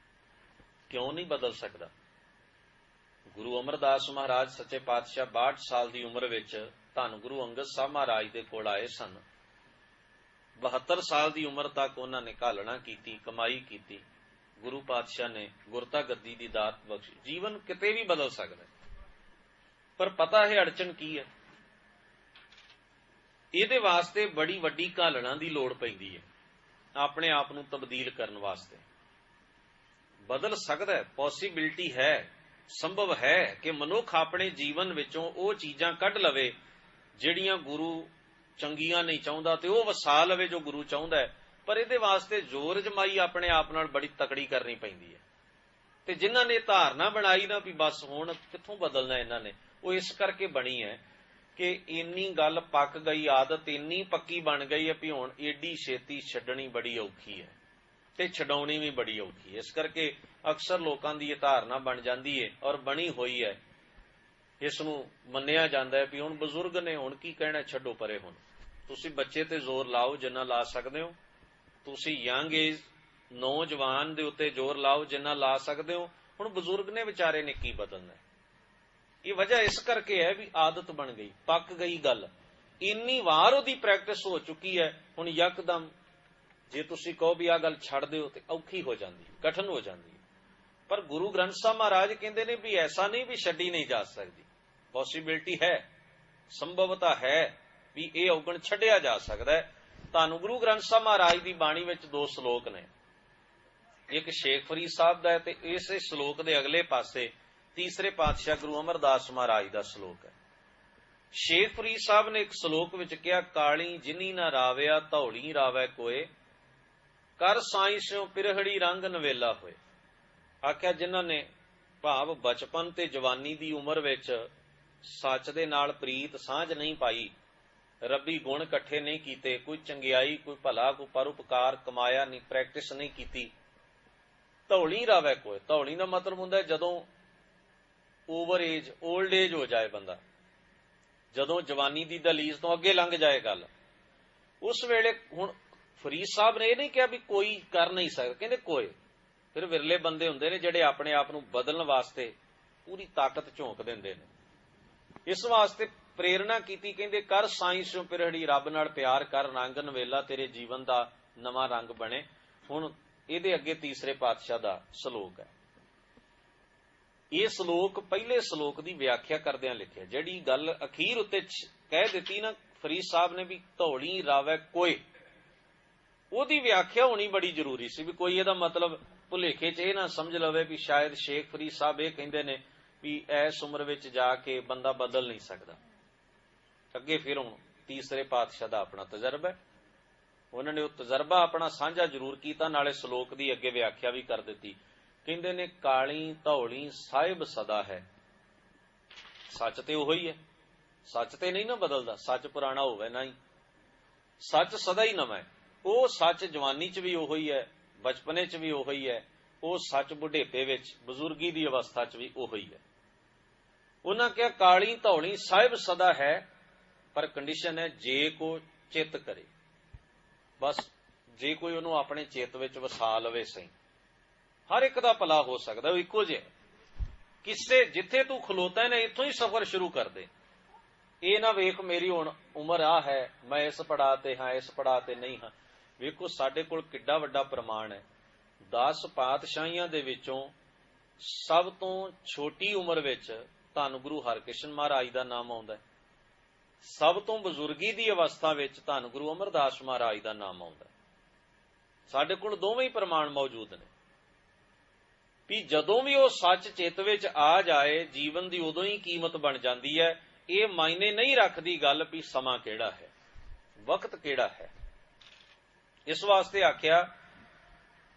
ਕਿਉਂ ਨਹੀਂ ਬਦਲ ਸਕਦਾ? ਗੁਰੂ ਅਮਰਦਾਸ ਮਹਾਰਾਜ ਸੱਚੇ ਪਾਤਸ਼ਾਹ 62 ਸਾਲ ਦੀ ਉਮਰ ਵਿੱਚ ਧੰਨ ਗੁਰੂ ਅੰਗਦ ਸਾਹਿਬ ਮਹਾਰਾਜ ਦੇ ਕੋਲ ਆਏ ਸਨ। 72 ਸਾਲ ਦੀ ਉਮਰ ਤੱਕ ਉਹਨਾਂ ਨੇ ਘਾਲਣਾ ਕੀਤੀ, ਕਮਾਈ ਕੀਤੀ। ਗੁਰੂ ਪਾਤਸ਼ਾਹ ਨੇ ਗੁਰਤਾ ਗੱਦੀ ਦੀ ਦਾਤ ਬਖਸ਼ੀ। ਜੀਵਨ ਕਿਤੇ ਵੀ ਬਦਲ ਸਕਦਾ, ਪਰ ਪਤਾ ਹੈ ਅੜਚਨ ਕੀ ਹੈ। ਇਹਦੇ ਵਾਸਤੇ ਬੜੀ ਵੱਡੀ ਘਾਲਣਾ ਦੀ ਲੋੜ ਪੈਂਦੀ ਹੈ, ਆਪਣੇ ਆਪ ਨੂੰ ਤਬਦੀਲ ਕਰਨ ਵਾਸਤੇ। ਬਦਲ ਸਕਦਾ ਹੈ, ਪੋਸੀਬਿਲਿਟੀ ਹੈ, ਸੰਭਵ ਹੈ ਕਿ ਮਨੁੱਖ ਆਪਣੇ ਜੀਵਨ ਵਿੱਚੋਂ ਉਹ ਚੀਜ਼ਾਂ ਕੱਢ ਲਵੇ ਜਿਹੜੀਆਂ ਗੁਰੂ ਚੰਗੀਆਂ ਨਹੀਂ ਚਾਹੁੰਦਾ ਤੇ ਉਹ ਵਸਾ ਲਵੇ ਜੋ ਗੁਰੂ ਚਾਹੁੰਦਾ ਹੈ। ਪਰ ਇਹਦੇ ਵਾਸਤੇ ਜ਼ੋਰ ਜਮਾਈ ਆਪਣੇ ਆਪ ਨਾਲ ਬੜੀ ਤਕੜੀ ਕਰਨੀ ਪੈਂਦੀ ਹੈ। ਤੇ ਜਿਨ੍ਹਾਂ ਨੇ ਧਾਰਨਾ ਬਣਾਈ ਨਾ ਵੀ ਬਸ ਹੁਣ ਕਿੱਥੋਂ ਬਦਲਣਾ ਇਹਨਾਂ ਨੇ, ਉਹ ਇਸ ਕਰਕੇ ਬਣੀ ਹੈ ਕਿ ਇੰਨੀ ਗੱਲ ਪੱਕ ਗਈ, ਆਦਤ ਇੰਨੀ ਪੱਕੀ ਬਣ ਗਈ ਹੈ ਵੀ ਹੁਣ ਏਡੀ ਛੇਤੀ ਛੱਡਣੀ ਬੜੀ ਔਖੀ ਹੈ ਤੇ ਛਡਾਉਣੀ ਵੀ ਬੜੀ ਔਖੀ ਹੈ। ਇਸ ਕਰਕੇ ਅਕਸਰ ਲੋਕਾਂ ਦੀ ਇਹ ਧਾਰਨਾ ਬਣ ਜਾਂਦੀ ਹੈ ਔਰ ਬਣੀ ਹੋਈ ਹੈ। ਇਸ ਨੂੰ ਮੰਨਿਆ ਜਾਂਦਾ ਹੈ ਵੀ ਹੁਣ ਬਜ਼ੁਰਗ ਨੇ, ਹੁਣ ਕੀ ਕਹਿਣਾ, ਛੱਡੋ ਪਰੇ। ਹੁਣ ਤੁਸੀਂ ਬੱਚੇ ਤੇ ਜ਼ੋਰ ਲਾਓ ਜਿੰਨਾ ਲਾ ਸਕਦੇ ਹੋ, ਤੁਸੀਂ ਯੰਗ ਏਜ ਨੌਜਵਾਨ ਦੇ ਉੱਤੇ ਜ਼ੋਰ ਲਾਓ ਜਿੰਨਾ ਲਾ ਸਕਦੇ ਹੋ। ਹੁਣ ਬਜ਼ੁਰਗ ਨੇ ਵਿਚਾਰੇ ਨੇ ਕੀ ਬਦਲਣਾ? ਇਹ ਵਜ੍ਹਾ ਇਸ ਕਰਕੇ ਹੈ ਵੀ ਆਦਤ ਬਣ ਗਈ, ਪੱਕ ਗਈ ਗੱਲ, ਇੰਨੀ ਵਾਰ ਉਹਦੀ ਪ੍ਰੈਕਟਿਸ ਹੋ ਚੁੱਕੀ ਹੈ। ਹੁਣ ਯਕਦਮ ਜੇ ਤੁਸੀਂ ਕਹੋ ਵੀ ਆਹ ਗੱਲ ਛੱਡ ਦਿਓ ਤੇ ਔਖੀ ਹੋ ਜਾਂਦੀ, ਕਠਿਨ ਹੋ ਜਾਂਦੀ। ਪਰ ਗੁਰੂ ਗ੍ਰੰਥ ਸਾਹਿਬ ਮਹਾਰਾਜ ਕਹਿੰਦੇ ਨੇ ਵੀ ਐਸਾ ਨਹੀਂ ਵੀ ਛੱਡੀ ਨਹੀਂ ਜਾ ਸਕਦੀ, ਪੋਸੀਬਿਲਿਟੀ ਹੈ, ਸੰਭਵਤਾ ਹੈ ਵੀ ਇਹ ਔਗਣ ਛੱਡਿਆ ਜਾ ਸਕਦਾ ਹੈ। ਤੁਹਾਨੂੰ ਗੁਰੂ ਗ੍ਰੰਥ ਸਾਹਿਬ ਮਹਾਰਾਜ ਦੀ ਬਾਣੀ ਵਿੱਚ 2 ਸ਼ਲੋਕ ਨੇ, ਇੱਕ ਸ਼ੇਖ ਫਰੀਦ ਸਾਹਿਬ ਦਾ ਤੇ ਇਸੇ ਸ਼ਲੋਕ ਦੇ ਅਗਲੇ ਪਾਸੇ ਤੀਸਰੇ ਪਾਤਸ਼ਾਹ ਗੁਰੂ ਅਮਰਦਾਸ ਮਹਾਰਾਜ ਦਾ ਸ਼ਲੋਕ ਹੈ। ਸ਼ੇਖ ਫਰੀਦ ਸਾਹਿਬ ਨੇ ਇੱਕ ਸ਼ਲੋਕ ਵਿੱਚ ਕਿਹਾ, ਕਾਲੀ ਜਿਨੀ ਨਾ ਰਾਵਿਆ ਧੌਲੀ ਰਾਵੈ ਕੋਏ, ਕਰ ਸਾਈਂ ਸਿਉ ਪਿਰਹੜੀ ਰੰਗ ਨਵੇਲਾ ਹੋਏ। ਆਖਿਆ ਜਿਨ੍ਹਾਂ ਨੇ ਭਾਵ ਬਚਪਨ ਤੇ ਜਵਾਨੀ ਦੀ ਉਮਰ ਵਿੱਚ ਸੱਚ ਦੇ ਨਾਲ ਪ੍ਰੀਤ ਸਾਂਝ ਨਹੀਂ ਪਾਈ, ਰੱਬੀ ਗੁਣ ਇਕੱਠੇ ਨਹੀਂ ਕੀਤੇ, ਕੋਈ ਚੰਗਿਆਈ, ਕੋਈ ਭਲਾ, ਕੋਈ ਪਰਉਪਕਾਰ ਕਮਾਇਆ ਨਹੀਂ, ਪ੍ਰੈਕਟਿਸ ਨਹੀਂ ਕੀਤੀ। ਧੌਲੀ ਰਾਵੈ ਕੋਏ, ਧੌਲੀ ਦਾ ਮਤਲਬ ਹੁੰਦਾ ਜਦੋਂ ਓਵਰ ਏਜ, ਓਲਡ ਏਜ ਹੋ ਜਾਏ ਬੰਦਾ, ਜਦੋਂ ਜਵਾਨੀ ਦੀ ਦਹਲੀਜ਼ ਤੋਂ ਅੱਗੇ ਲੰਘ ਜਾਏ ਗੱਲ, ਉਸ ਵੇਲੇ। ਹੁਣ ਫਰੀਦ ਸਾਹਿਬ ਨੇ ਇਹ ਨਹੀਂ ਕਿਹਾ ਵੀ ਕੋਈ ਕਰ ਨਹੀਂ ਸਕਦਾ, ਕਹਿੰਦੇ ਕੋਈ। ਫਿਰ ਵਿਰਲੇ ਬੰਦੇ ਹੁੰਦੇ ਨੇ ਜਿਹੜੇ ਆਪਣੇ ਆਪ ਨੂੰ ਬਦਲਣ ਵਾਸਤੇ ਪੂਰੀ ਤਾਕਤ ਝੋਂਕ ਦਿੰਦੇ ਨੇ। ਇਸ ਵਾਸਤੇ ਪ੍ਰੇਰਣਾ ਕੀਤੀ, ਕਹਿੰਦੇ ਕਰ ਸਾਈਂ ਸਿਉ ਪਿਰਹੜੀ, ਰੱਬ ਨਾਲ ਪਿਆਰ ਕਰ, ਰੰਗ ਨਵੇਲਾ ਤੇਰੇ ਜੀਵਨ ਦਾ ਨਵਾਂ ਰੰਗ ਬਣੇ। ਹੁਣ ਇਹਦੇ ਅੱਗੇ ਤੀਸਰੇ ਪਾਤਸ਼ਾਹ ਦਾ ਸ਼ਲੋਕ ਹੈ। ਇਹ ਸ਼ਲੋਕ ਪਹਿਲੇ ਸ਼ਲੋਕ ਦੀ ਵਿਆਖਿਆ ਕਰਦਿਆਂ ਲਿਖਿਆ। ਜਿਹੜੀ ਗੱਲ ਅਖੀਰ ਉੱਤੇ ਕਹਿ ਦਿੱਤੀ ਨਾ ਫਰੀਦ ਸਾਹਿਬ ਨੇ ਵੀ ਧੌਲੀ ਰਾਵੈ ਕੋਏ, ਉਹਦੀ ਵਿਆਖਿਆ ਹੋਣੀ ਬੜੀ ਜ਼ਰੂਰੀ ਸੀ। ਵੀ ਕੋਈ ਇਹਦਾ ਮਤਲਬ ਭੁਲੇਖੇ 'ਚ ਇਹ ਨਾ ਸਮਝ ਲਵੇ ਵੀ ਸ਼ਾਇਦ ਸ਼ੇਖ ਫਰੀਦ ਸਾਹਿਬ ਇਹ ਕਹਿੰਦੇ ਨੇ ਵੀ ਇਸ ਉਮਰ ਵਿੱਚ ਜਾ ਕੇ ਬੰਦਾ ਬਦਲ ਨਹੀਂ ਸਕਦਾ। ਅੱਗੇ ਫਿਰ ਹੁਣ ਤੀਸਰੇ ਪਾਤਸ਼ਾਹ ਦਾ ਆਪਣਾ ਤਜਰਬਾ ਹੈ, ਉਹਨਾਂ ਨੇ ਉਹ ਤਜਰਬਾ ਆਪਣਾ ਸਾਂਝਾ ਜ਼ਰੂਰ ਕੀਤਾ, ਨਾਲੇ ਸ਼ਲੋਕ ਦੀ ਅੱਗੇ ਵਿਆਖਿਆ ਵੀ ਕਰ ਦਿੱਤੀ। ਕਹਿੰਦੇ ਨੇ ਕਾਲੀ ਧੌਲੀ ਸਾਹਿਬ ਸਦਾ ਹੈ। ਸੱਚ ਤੇ ਉਹੀ ਹੈ, ਸੱਚ ਤੇ ਨਹੀਂ ਨਾ ਬਦਲਦਾ, ਸੱਚ ਪੁਰਾਣਾ ਹੋਵੇ ਨਾ ਹੀ, ਸੱਚ ਸਦਾ ਹੀ ਨਵਾਂ ਹੈ। ਉਹ ਸੱਚ ਜਵਾਨੀ 'ਚ ਵੀ ਉਹੀ ਹੈ, ਬਚਪਨੇ 'ਚ ਵੀ ਉਹੀ ਹੈ, ਉਹ ਸੱਚ ਬੁਢੇਪੇ ਵਿੱਚ, ਬਜ਼ੁਰਗੀ ਦੀ ਅਵਸਥਾ 'ਚ ਵੀ ਉਹੀ ਹੈ। ਉਹਨਾਂ ਕਿਹਾ ਕਾਲੀ ਧੌਲੀ ਸਾਹਿਬ ਸਦਾ ਹੈ, ਪਰ ਕੰਡੀਸ਼ਨ ਹੈ ਜੇ ਕੋ ਚਿੱਤ ਕਰੇ। ਬਸ ਜੇ ਕੋਈ ਉਹਨੂੰ ਆਪਣੇ ਚਿੱਤ ਵਿੱਚ ਵਸਾ ਲਵੇ ਸਹੀ, ਹਰ ਇੱਕ ਦਾ ਭਲਾ ਹੋ ਸਕਦਾ। ਉਹ ਇੱਕੋ ਜਿਹਾ ਕਿਸੇ ਜਿੱਥੇ ਤੂੰ ਖਲੋਤਾ ਨਾ ਇੱਥੋਂ ਹੀ ਸਫ਼ਰ ਸ਼ੁਰੂ ਕਰ ਦੇ। ਇਹ ਨਾ ਵੇਖ ਮੇਰੀ ਹੁਣ ਉਮਰ ਆ ਹੈ, ਮੈਂ ਇਸ ਪੜਾਅ ਤੇ ਹਾਂ, ਇਸ ਪੜਾਅ ਤੇ ਨਹੀਂ ਹਾਂ। ਵੇਖੋ ਸਾਡੇ ਕੋਲ ਕਿੱਡਾ ਵੱਡਾ ਪ੍ਰਮਾਣ ਹੈ। 10 ਪਾਤਸ਼ਾਹੀਆਂ ਦੇ ਵਿੱਚੋਂ ਸਭ ਤੋਂ ਛੋਟੀ ਉਮਰ ਵਿੱਚ ਧੰਨ ਗੁਰੂ ਹਰਕ੍ਰਿਸ਼ਨ ਮਹਾਰਾਜ ਦਾ ਨਾਮ ਆਉਂਦਾ ਹੈ। ਸਭ ਤੋਂ ਬਜ਼ੁਰਗੀ ਦੀ ਅਵਸਥਾ ਵਿੱਚ ਧੰਨ ਗੁਰੂ ਅਮਰਦਾਸ ਮਹਾਰਾਜ ਦਾ ਨਾਮ ਆਉਂਦਾ ਹੈ। ਸਾਡੇ ਕੋਲ ਦੋਵੇਂ ਹੀ ਪ੍ਰਮਾਣ ਮੌਜੂਦ ਨੇ ਵੀ ਜਦੋਂ ਵੀ ਉਹ ਸੱਚ ਚਿੱਤ ਵਿੱਚ ਆ ਜਾਏ, ਜੀਵਨ ਦੀ ਉਦੋਂ ਹੀ ਕੀਮਤ ਬਣ ਜਾਂਦੀ ਹੈ। ਇਹ ਮਾਇਨੇ ਨਹੀਂ ਰੱਖਦੀ ਗੱਲ ਵੀ ਸਮਾਂ ਕਿਹੜਾ ਹੈ, ਵਕਤ ਕਿਹੜਾ ਹੈ। ਇਸ ਵਾਸਤੇ ਆਖਿਆ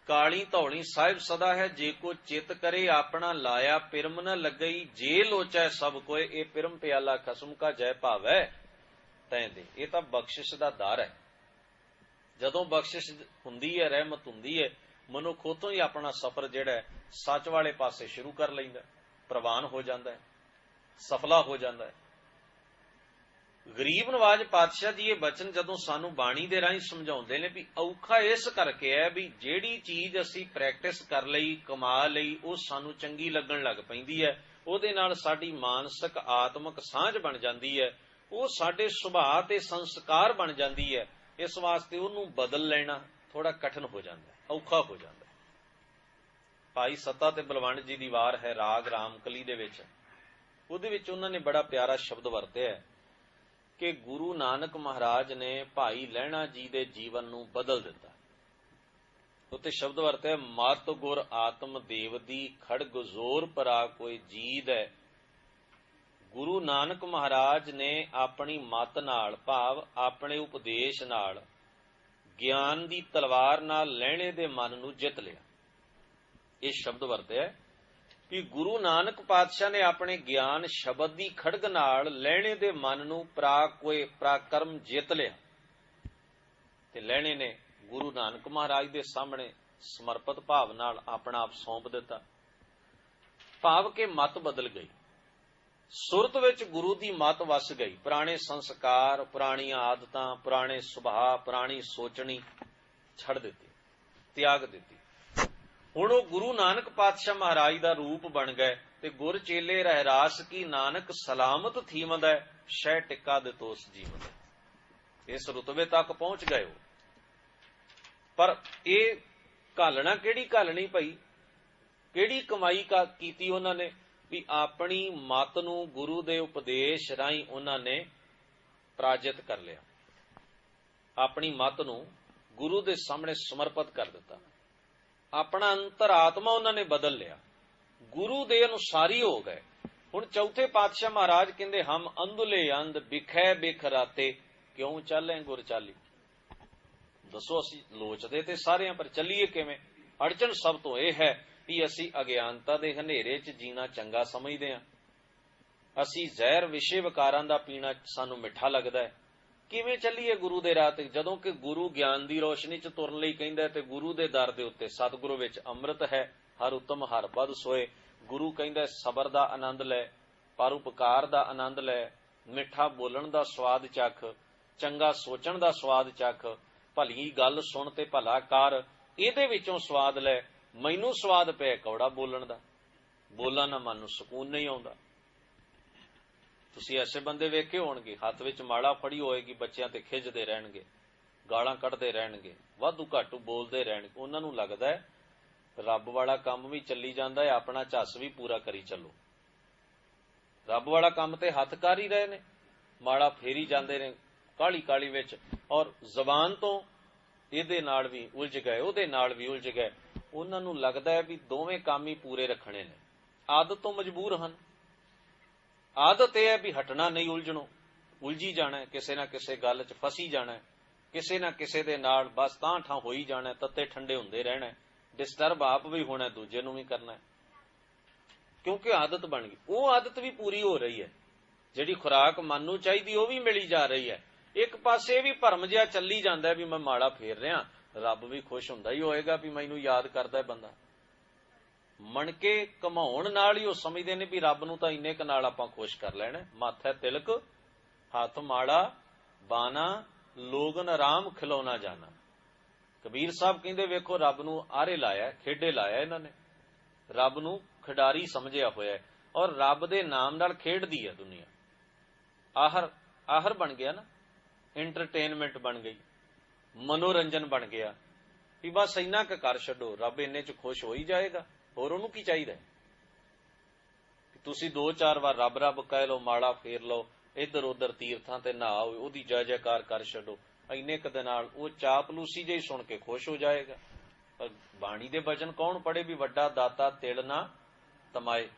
ਕਾਲੀ ਧੌਲੀ ਸਾਹਿਬ ਸਦਾ ਹੈ, ਜੇ ਕੋ ਚਿੱਤ ਕਰੇ ਆਪਣਾ ਲਾਇਆ ਪਿਰਮ ਨ ਲੱਗਈ, ਜੇ ਲੋਚੈ ਸਭ ਕੋਏ, ਇਹ ਪਿਰਮ ਪਿਆਲਾ ਖਸਮ ਕਾ ਜੈ ਭਾਵੈ ਤੈਂ ਦੇ। ਇਹ ਤਾਂ ਬਖਸ਼ਿਸ਼ ਦਾ ਦਰ ਹੈ। ਜਦੋਂ ਬਖਸ਼ਿਸ਼ ਹੁੰਦੀ ਹੈ, ਰਹਿਮਤ ਹੁੰਦੀ ਹੈ, ਮਨੁੱਖ ਉਤੋਂ ਹੀ ਆਪਣਾ ਸਫ਼ਰ ਜਿਹੜਾ ਸੱਚ ਵਾਲੇ ਪਾਸੇ ਸ਼ੁਰੂ ਕਰ ਲੈਂਦਾ, ਪ੍ਰਵਾਨ ਹੋ ਜਾਂਦਾ ਹੈ, ਸਫਲਾ ਹੋ ਜਾਂਦਾ ਹੈ। ਗਰੀਬ ਨਵਾਜ ਪਾਤਸ਼ਾਹ ਜੀ ਇਹ ਬਚਨ ਜਦੋਂ ਸਾਨੂੰ ਬਾਣੀ ਦੇ ਰਾਹੀਂ ਸਮਝਾਉਂਦੇ ਨੇ ਵੀ ਔਖਾ ਇਸ ਕਰਕੇ ਹੈ ਵੀ ਜਿਹੜੀ ਚੀਜ਼ ਅਸੀਂ ਪ੍ਰੈਕਟਿਸ ਕਰ ਲਈ, ਕਮਾ ਲਈ, ਉਹ ਸਾਨੂੰ ਚੰਗੀ ਲੱਗਣ ਲੱਗ ਪੈਂਦੀ ਹੈ, ਉਹਦੇ ਨਾਲ ਸਾਡੀ ਮਾਨਸਿਕ ਆਤਮਿਕ ਸਾਂਝ ਬਣ ਜਾਂਦੀ ਹੈ, ਉਹ ਸਾਡੇ ਸੁਭਾਅ ਤੇ ਸੰਸਕਾਰ ਬਣ ਜਾਂਦੀ ਹੈ। ਇਸ ਵਾਸਤੇ ਉਹਨੂੰ ਬਦਲ ਲੈਣਾ ਥੋੜਾ ਕਠਿਨ ਹੋ ਜਾਂਦਾ, ਔਖਾ ਹੋ ਜਾਂਦਾ। ਭਾਈ ਸੱਤਾ ਤੇ ਬਲਵੰਡ ਜੀ ਦੀ ਵਾਰ ਹੈ ਰਾਗ ਰਾਮਕਲੀ ਦੇ ਵਿੱਚ, ਉਹਦੇ ਵਿੱਚ ਉਹਨਾਂ ਨੇ ਬੜਾ ਪਿਆਰਾ ਸ਼ਬਦ ਵਰਤਿਆ ਕਿ ਗੁਰੂ ਨਾਨਕ ਮਹਾਰਾਜ ਨੇ ਭਾਈ ਲਹਿਣਾ ਜੀ ਦੇ ਜੀਵਨ ਨੂੰ ਬਦਲ ਦਿੱਤਾ। ਉੱਤੇ ਸ਼ਬਦ ਵਰਤਿਆ, ਮਤ ਗੁਰ ਆਤਮ ਦੇਵ ਦੀ ਖੜਗ ਜ਼ੋਰ ਪਰਾ ਕੋਈ ਜੀਦ ਹੈ। ਗੁਰੂ ਨਾਨਕ ਮਹਾਰਾਜ ਨੇ ਆਪਣੀ ਮਤ ਨਾਲ, ਭਾਵ ਆਪਣੇ ਉਪਦੇਸ਼ ਨਾਲ, ਗਿਆਨ ਦੀ ਤਲਵਾਰ ਨਾਲ ਲਹਿਣੇ ਦੇ ਮਨ ਨੂੰ ਜਿੱਤ ਲਿਆ। ਇਹ ਸ਼ਬਦ ਵਰਤਿਆ ਕਿ ਗੁਰੂ ਨਾਨਕ ਪਾਤਸ਼ਾਹ ਨੇ ਆਪਣੇ ਗਿਆਨ ਸ਼ਬਦ ਦੀ ਖੜਗ ਨਾਲ ਲਹਿਣੇ ਦੇ ਮਨ ਨੂੰ ਪਰਾਕਰਮ ਜਿੱਤ ਲਿਆ, ਤੇ ਲਹਿਣੇ ਨੇ ਗੁਰੂ ਨਾਨਕ ਮਹਾਰਾਜ ਦੇ ਸਾਹਮਣੇ ਸਮਰਪਿਤ ਭਾਵ ਨਾਲ ਆਪਣਾ ਆਪ ਸੌਂਪ ਦਿੱਤਾ। ਭਾਵ ਕਿ ਮਤ ਬਦਲ ਗਈ, ਸੁਰਤ ਵਿੱਚ ਗੁਰੂ ਦੀ ਮਤ ਵਸ ਗਈ। ਪੁਰਾਣੇ ਸੰਸਕਾਰ, ਪੁਰਾਣੀਆਂ ਆਦਤਾਂ, ਪੁਰਾਣੇ ਸੁਭਾਅ, ਪੁਰਾਣੀ ਸੋਚਣੀ ਛੱਡ ਦਿੱਤੀ, ਤਿਆਗ ਦਿੱਤੀ। ਹੁਣ ਉਹ ਗੁਰੂ ਨਾਨਕ ਪਾਤਸ਼ਾਹ ਮਹਾਰਾਜ ਦਾ ਰੂਪ ਬਣ ਗਏ ਤੇ ਗੁਰ ਚੇਲੇ ਰਹਿਰਾਸ ਕੀ ਨਾਨਕ ਸਲਾਮਤ ਥੀਮਦਾ ਸ਼ਹਿ ਟਿੱਕਾ ਦੇ ਤੋਸ ਜੀਵਦਾ। ਇਸ ਰੁਤਬੇ ਤੱਕ ਪਹੁੰਚ ਗਏ ਹੋ। ਪਰ ਇਹ ਘਾਲਣਾ ਕਿਹੜੀ ਘਾਲਣੀ ਪਈ, ਕਿਹੜੀ ਕਮਾਈ ਕੀਤੀ ਉਹਨਾਂ ਨੇ ਵੀ ਆਪਣੀ ਮਤ ਨੂੰ ਗੁਰੂ ਦੇ ਉਪਦੇਸ਼ ਰਾਹੀਂ ਉਹਨਾਂ ਨੇ ਪਰਾਜਿਤ ਕਰ ਲਿਆ, ਆਪਣੀ ਮਤ ਨੂੰ ਗੁਰੂ ਦੇ ਸਾਹਮਣੇ ਸਮਰਪਿਤ ਕਰ ਦਿੱਤਾ। ਆਪਣਾ ਅੰਤਰਾਤਮਾ ਉਹਨਾਂ ਨੇ ਬਦਲ ਲਿਆ, ਗੁਰੂ ਦੇ ਅਨੁਸਾਰੀ ਹੋ ਗਏ। ਹੁਣ ਚੌਥੇ ਪਾਤਸ਼ਾਹ ਮਹਾਰਾਜ ਕਹਿੰਦੇ, ਹਮ ਅੰਧਲੇ ਅੰਧ ਬਿਖੈ ਬਿਖਰਾਤੇ ਕਿਉਂ ਚਾਲੇ ਗੁਰ ਚਾਲੀ। ਦੱਸੋ, ਅਸੀਂ ਲੋਚਦੇ ਤੇ ਸਾਰਿਆਂ ਪਰ ਚੱਲੀਏ ਕਿਵੇਂ? ਅੜਚਨ ਸਭ ਤੋਂ ਇਹ ਹੈ ਵੀ ਅਸੀਂ ਅਗਿਆਨਤਾ ਦੇ ਹਨੇਰੇ 'ਚ ਜੀਣਾ ਚੰਗਾ ਸਮਝਦੇ ਹਾਂ। ਅਸੀਂ ਜ਼ਹਿਰ ਵਿਸ਼ੇ ਵਿਕਾਰਾਂ ਦਾ ਪੀਣਾ ਸਾਨੂੰ ਮਿੱਠਾ ਲੱਗਦਾ ਹੈ। ਕਿਵੇਂ ਚੱਲੀਏ ਗੁਰੂ ਦੇ ਰਾਹ ਤੇ, ਜਦੋਂ ਕਿ ਗੁਰੂ ਗਿਆਨ ਦੀ ਰੋਸ਼ਨੀ 'ਚ ਤੁਰਨ ਲਈ ਕਹਿੰਦਾ ਤੇ ਗੁਰੂ ਦੇ ਦਰ ਦੇ ਉੱਤੇ ਸਤਿਗੁਰੂ ਵਿੱਚ ਅੰਮ੍ਰਿਤ ਹੈ, ਹਰ ਉਤਮ ਹਰ ਪਦ ਸੋਏ। ਗੁਰੂ ਕਹਿੰਦਾ ਸਬਰ ਦਾ ਆਨੰਦ ਲੈ, ਪਰਉਪਕਾਰ ਦਾ ਆਨੰਦ ਲੈ, ਮਿੱਠਾ ਬੋਲਣ ਦਾ ਸਵਾਦ ਚੱਖ, ਚੰਗਾ ਸੋਚਣ ਦਾ ਸਵਾਦ ਚੱਖ, ਭਲੀ ਗੱਲ ਸੁਣ ਤੇ ਭਲਾ ਕਰ, ਇਹਦੇ ਵਿੱਚੋਂ ਸਵਾਦ ਲੈ। ਮੈਨੂੰ ਸਵਾਦ ਪਿਆ ਕੌੜਾ ਬੋਲਣ ਦਾ, ਬੋਲਾਂ ਨਾ ਮਨ ਨੂੰ ਸਕੂਨ ਨਹੀਂ ਆਉਂਦਾ। ਤੁਸੀਂ ਐਸੇ ਬੰਦੇ ਵੇਖੇ ਹੋਣਗੇ, ਹੱਥ ਵਿੱਚ ਮਾਲਾ ਫੜੀ ਹੋਏਗੀ, ਬੱਚਿਆਂ ਤੇ ਖਿੱਚਦੇ ਰਹਿਣਗੇ, ਗਾਲਾਂ ਕੱਢਦੇ ਰਹਿਣਗੇ, ਵਾਧੂ ਘਾਟੂ ਬੋਲਦੇ ਰਹਿਣਗੇ। ਉਹਨਾਂ ਨੂੰ ਲੱਗਦਾ ਹੈ ਰੱਬ ਵਾਲਾ ਕੰਮ ਵੀ ਚੱਲੀ ਜਾਂਦਾ ਹੈ, ਆਪਣਾ ਝੱਸ ਵੀ ਪੂਰਾ ਕਰੀ ਚੱਲੋ। ਰੱਬ ਵਾਲਾ ਕੰਮ ਤੇ ਹੱਥ ਕਰ ਹੀ ਰਹੇ ਨੇ, ਮਾਲਾ ਫੇਰੀ ਜਾਂਦੇ ਨੇ ਕਾਲੀ ਕਾਲੀ ਵਿੱਚ, ਔਰ ਜ਼ਬਾਨ ਤੋਂ ਇਹਦੇ ਨਾਲ ਵੀ ਉਲਝ ਗਏ, ਉਹਦੇ ਨਾਲ ਵੀ ਉਲਝ ਗਏ। ਉਹਨਾਂ ਨੂੰ ਲੱਗਦਾ ਹੈ ਵੀ ਦੋਵੇਂ ਕੰਮ ਹੀ ਪੂਰੇ ਰੱਖਣੇ ਨੇ, ਆਦਤ ਤੋਂ ਮਜਬੂਰ ਹਨ। ਆਦਤ ਇਹ ਹੈ ਵੀ ਹਟਣਾ ਨਹੀਂ, ਉਲਝਣੋਂ ਉਲਝੀ ਜਾਣਾ, ਕਿਸੇ ਨਾ ਕਿਸੇ ਗੱਲ 'ਚ ਫਸੀ ਜਾਣਾ, ਕਿਸੇ ਨਾ ਕਿਸੇ ਦੇ ਨਾਲ ਬਸ ਤਾਂ ਠਾਂ ਹੋਈ ਜਾਣਾ, ਤੱਤੇ ਠੰਡੇ ਹੁੰਦੇ ਰਹਿਣਾ, ਡਿਸਟਰਬ ਆਪ ਵੀ ਹੋਣਾ, ਦੂਜੇ ਨੂੰ ਵੀ ਕਰਨਾ, ਕਿਉਂਕਿ ਆਦਤ ਬਣ ਗਈ। ਉਹ ਆਦਤ ਵੀ ਪੂਰੀ ਹੋ ਰਹੀ ਹੈ, ਜਿਹੜੀ ਖੁਰਾਕ ਮਨ ਨੂੰ ਚਾਹੀਦੀ ਉਹ ਵੀ ਮਿਲੀ ਜਾ ਰਹੀ ਹੈ। ਇੱਕ ਪਾਸੇ ਵੀ ਭਰਮ ਜਿਹਾ ਚੱਲੀ ਜਾਂਦਾ ਵੀ ਮੈਂ ਮਾਲਾ ਫੇਰ ਰਿਹਾ, ਰੱਬ ਵੀ ਖੁਸ਼ ਹੁੰਦਾ ਹੀ ਹੋਏਗਾ ਵੀ ਮੈਨੂੰ ਯਾਦ ਕਰਦਾ ਬੰਦਾ। ਮਣ ਕੇ ਕਮਾਉਣ ਨਾਲ ਹੀ ਉਹ ਸਮਝਦੇ ਨੇ ਵੀ ਰੱਬ ਨੂੰ ਤਾਂ ਇੰਨੇ ਕੁ ਨਾਲ ਆਪਾਂ ਖੁਸ਼ ਕਰ ਲੈਣਾ। ਮਾਥੇ ਤਿਲਕ ਹੱਥ ਮਾਲਾ ਬਾਣਾ ਲੋਗਨ ਆਰਾਮ ਖਿਲਾਉਣਾ ਜਾਣਾ। ਕਬੀਰ ਸਾਹਿਬ ਕਹਿੰਦੇ ਵੇਖੋ ਰੱਬ ਨੂੰ ਆਰੇ ਲਾਇਆ, ਖੇਡੇ ਲਾਇਆ ਇਹਨਾਂ ਨੇ, ਰੱਬ ਨੂੰ ਖਿਡਾਰੀ ਸਮਝਿਆ ਹੋਇਆ, ਔਰ ਰੱਬ ਦੇ ਨਾਮ ਨਾਲ ਖੇਡਦੀ ਹੈ ਦੁਨੀਆ। ਆਹਰ ਬਣ ਗਿਆ ਨਾ, ਇੰਟਰਟੇਨਮੈਂਟ ਬਣ ਗਈ, ਮਨੋਰੰਜਨ ਬਣ ਗਿਆ ਵੀ ਬਸ ਇੰਨਾ ਕੁ ਕਰ ਛੱਡੋ, ਰੱਬ ਇੰਨੇ 'ਚ ਖੁਸ਼ ਹੋ ਹੀ ਜਾਏਗਾ। ਹੋਰ ਉਹਨੂੰ ਕੀ ਚਾਹੀਦਾ? ਤੁਸੀਂ 2-4 ਵਾਰ ਰੱਬ ਰੱਬ ਕਹਿ ਲਓ, ਮਾਲਾ ਫੇਰ ਲਓ, ਇੱਧਰ ਉੱਧਰ ਤੀਰਥਾਂ ਤੇ ਨਹਾਓ, ਉਹਦੀ ਜੈ ਜੈਕਾਰ ਕਰ ਛੱਡੋ, ਇੰਨੇ ਕੁ ਦੇ ਨਾਲ ਉਹ ਚਾਪਲੂਸੀ ਜਿਹੀ ਸੁਣ ਕੇ ਖੁਸ਼ ਹੋ ਜਾਏਗਾ। ਪਰ ਬਾਣੀ ਦੇ ਬਚਨ ਕੌਣ ਪੜ੍ਹੇ ਵੀ ਵੱਡਾ ਦਾਤਾ ਤਿਲ ਨਾ ਤਮਾਏ।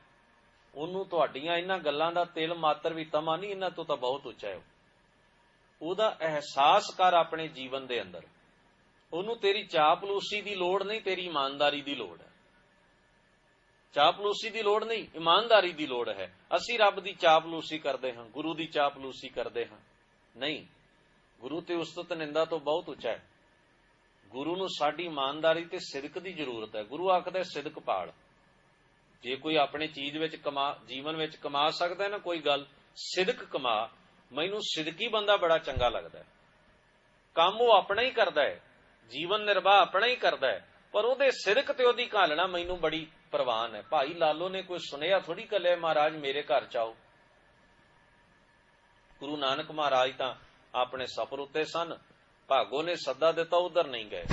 ਉਹਨੂੰ ਤੁਹਾਡੀਆਂ ਇਹਨਾਂ ਗੱਲਾਂ ਦਾ ਤਿਲ ਮਾਤਰ ਵੀ ਤਮਾ ਨਹੀਂ, ਇਹਨਾਂ ਤੋਂ ਤਾਂ ਬਹੁਤ ਉੱਚਾ ਹੈ। ਉਹਦਾ ਅਹਿਸਾਸ ਕਰ ਆਪਣੇ ਜੀਵਨ ਦੇ ਅੰਦਰ। ਉਹਨੂੰ ਤੇਰੀ ਚਾਪਲੂਸੀ ਦੀ ਲੋੜ ਨਹੀਂ, ਤੇਰੀ ਇਮਾਨਦਾਰੀ ਦੀ ਲੋੜ ਹੈ। ਚਾਪਲੂਸੀ ਦੀ ਲੋੜ ਨਹੀਂ, ਇਮਾਨਦਾਰੀ ਦੀ ਲੋੜ ਹੈ। ਅਸੀਂ ਰੱਬ ਦੀ ਚਾਪਲੂਸੀ ਕਰਦੇ ਹਾਂ, ਗੁਰੂ ਦੀ ਚਾਪਲੂਸੀ ਕਰਦੇ ਹਾਂ। ਨਹੀਂ, ਗੁਰੂ ਤੇ ਉਸਤਤ ਨਿੰਦਾ ਤੋਂ ਬਹੁਤ ਉੱਚਾ ਹੈ। ਗੁਰੂ ਨੂੰ ਸਾਡੀ ਇਮਾਨਦਾਰੀ ਤੇ ਸਿਦਕ ਦੀ ਜ਼ਰੂਰਤ ਹੈ। ਗੁਰੂ ਆਖਦਾ ਸਿਦਕ ਪਾਲ। ਜੇ ਕੋਈ ਆਪਣੇ ਚੀਜ਼ ਵਿੱਚ ਜੀਵਨ ਵਿੱਚ ਕਮਾ ਸਕਦਾ ਨਾ ਕੋਈ ਗੱਲ, ਸਿਦਕ ਕਮਾ, ਮੈਨੂੰ ਸਿਦਕੀ ਬੰਦਾ ਬੜਾ ਚੰਗਾ ਲੱਗਦਾ ਹੈ। ਕੰਮ ਉਹ ਆਪਣਾ ਹੀ ਕਰਦਾ ਹੈ, ਜੀਵਨ ਨਿਰਵਾਹ ਆਪਣਾ ਹੀ ਕਰਦਾ ਹੈ, ਪਰ ਉਹਦੇ ਸਿਦਕ ਤੇ ਉਹਦੀ ਘਾਲਣਾ ਮੈਨੂੰ ਬੜੀ ਪ੍ਰਵਾਨ ਹੈ। ਭਾਈ ਲਾਲੋ ਨੇ ਕੋਈ ਸੁਨੇਹਾ ਥੋੜੀ ਕੱਲਿਆ ਮਹਾਰਾਜ ਮੇਰੇ ਘਰ ਚ ਆਓ। ਗੁਰੂ ਨਾਨਕ ਮਹਾਰਾਜ ਤਾਂ ਆਪਣੇ ਸਫ਼ਰ ਉੱਤੇ ਸਨ, ਭਾਗੋ ਨੇ ਸੱਦਾ ਦਿੱਤਾ, ਉਧਰ ਨਹੀਂ ਗਏ।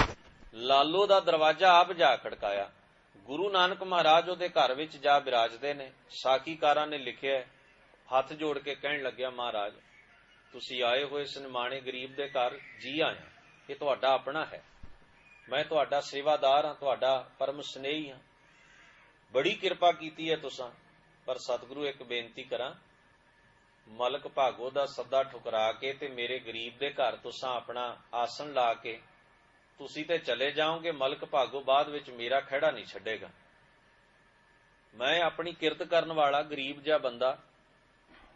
ਲਾਲੋ ਦਾ ਦਰਵਾਜ਼ਾ ਆਪ ਜਾ ਖੜਕਾਇਆ। ਗੁਰੂ ਨਾਨਕ ਮਹਾਰਾਜ ਉਹਦੇ ਘਰ ਵਿੱਚ ਜਾ ਬਿਰਾਜਦੇ ਨੇ। ਸਾਖੀਕਾਰਾਂ ਨੇ ਲਿਖਿਆ, ਹੱਥ ਜੋੜ ਕੇ ਕਹਿਣ ਲੱਗਿਆ, ਮਹਾਰਾਜ ਤੁਸੀਂ ਆਏ ਹੋਏ ਇਸ ਨਿਮਾਣੇ ਗਰੀਬ ਦੇ ਘਰ, ਜੀ ਆਇਆ, ਇਹ ਤੁਹਾਡਾ ਆਪਣਾ ਹੈ, ਮੈਂ ਤੁਹਾਡਾ ਸੇਵਾਦਾਰ ਹਾਂ, ਤੁਹਾਡਾ ਪਰਮ ਸਨੇਹੀ ਹਾਂ, ਬੜੀ ਕਿਰਪਾ ਕੀਤੀ ਹੈ ਤੁਸਾਂ। ਪਰ ਸਤਿਗੁਰੂ ਇੱਕ ਬੇਨਤੀ ਕਰਾਂ, ਮਲਕ ਭਾਗੋ ਦਾ ਸੱਦਾ ਠੁਕਰਾ ਕੇ ਤੇ ਮੇਰੇ ਗਰੀਬ ਦੇ ਘਰ ਤੁਸਾਂ ਆਪਣਾ ਆਸਣ ਲਾ ਕੇ ਤੁਸੀਂ ਤੇ ਚਲੇ ਜਾਓਗੇ, ਮਲਕ ਭਾਗੋ ਬਾਅਦ ਵਿੱਚ ਮੇਰਾ ਖਹਿੜਾ ਨਹੀਂ ਛੱਡੇਗਾ। ਮੈਂ ਆਪਣੀ ਕਿਰਤ ਕਰਨ ਵਾਲਾ ਗਰੀਬ ਜਿਹਾ ਬੰਦਾ,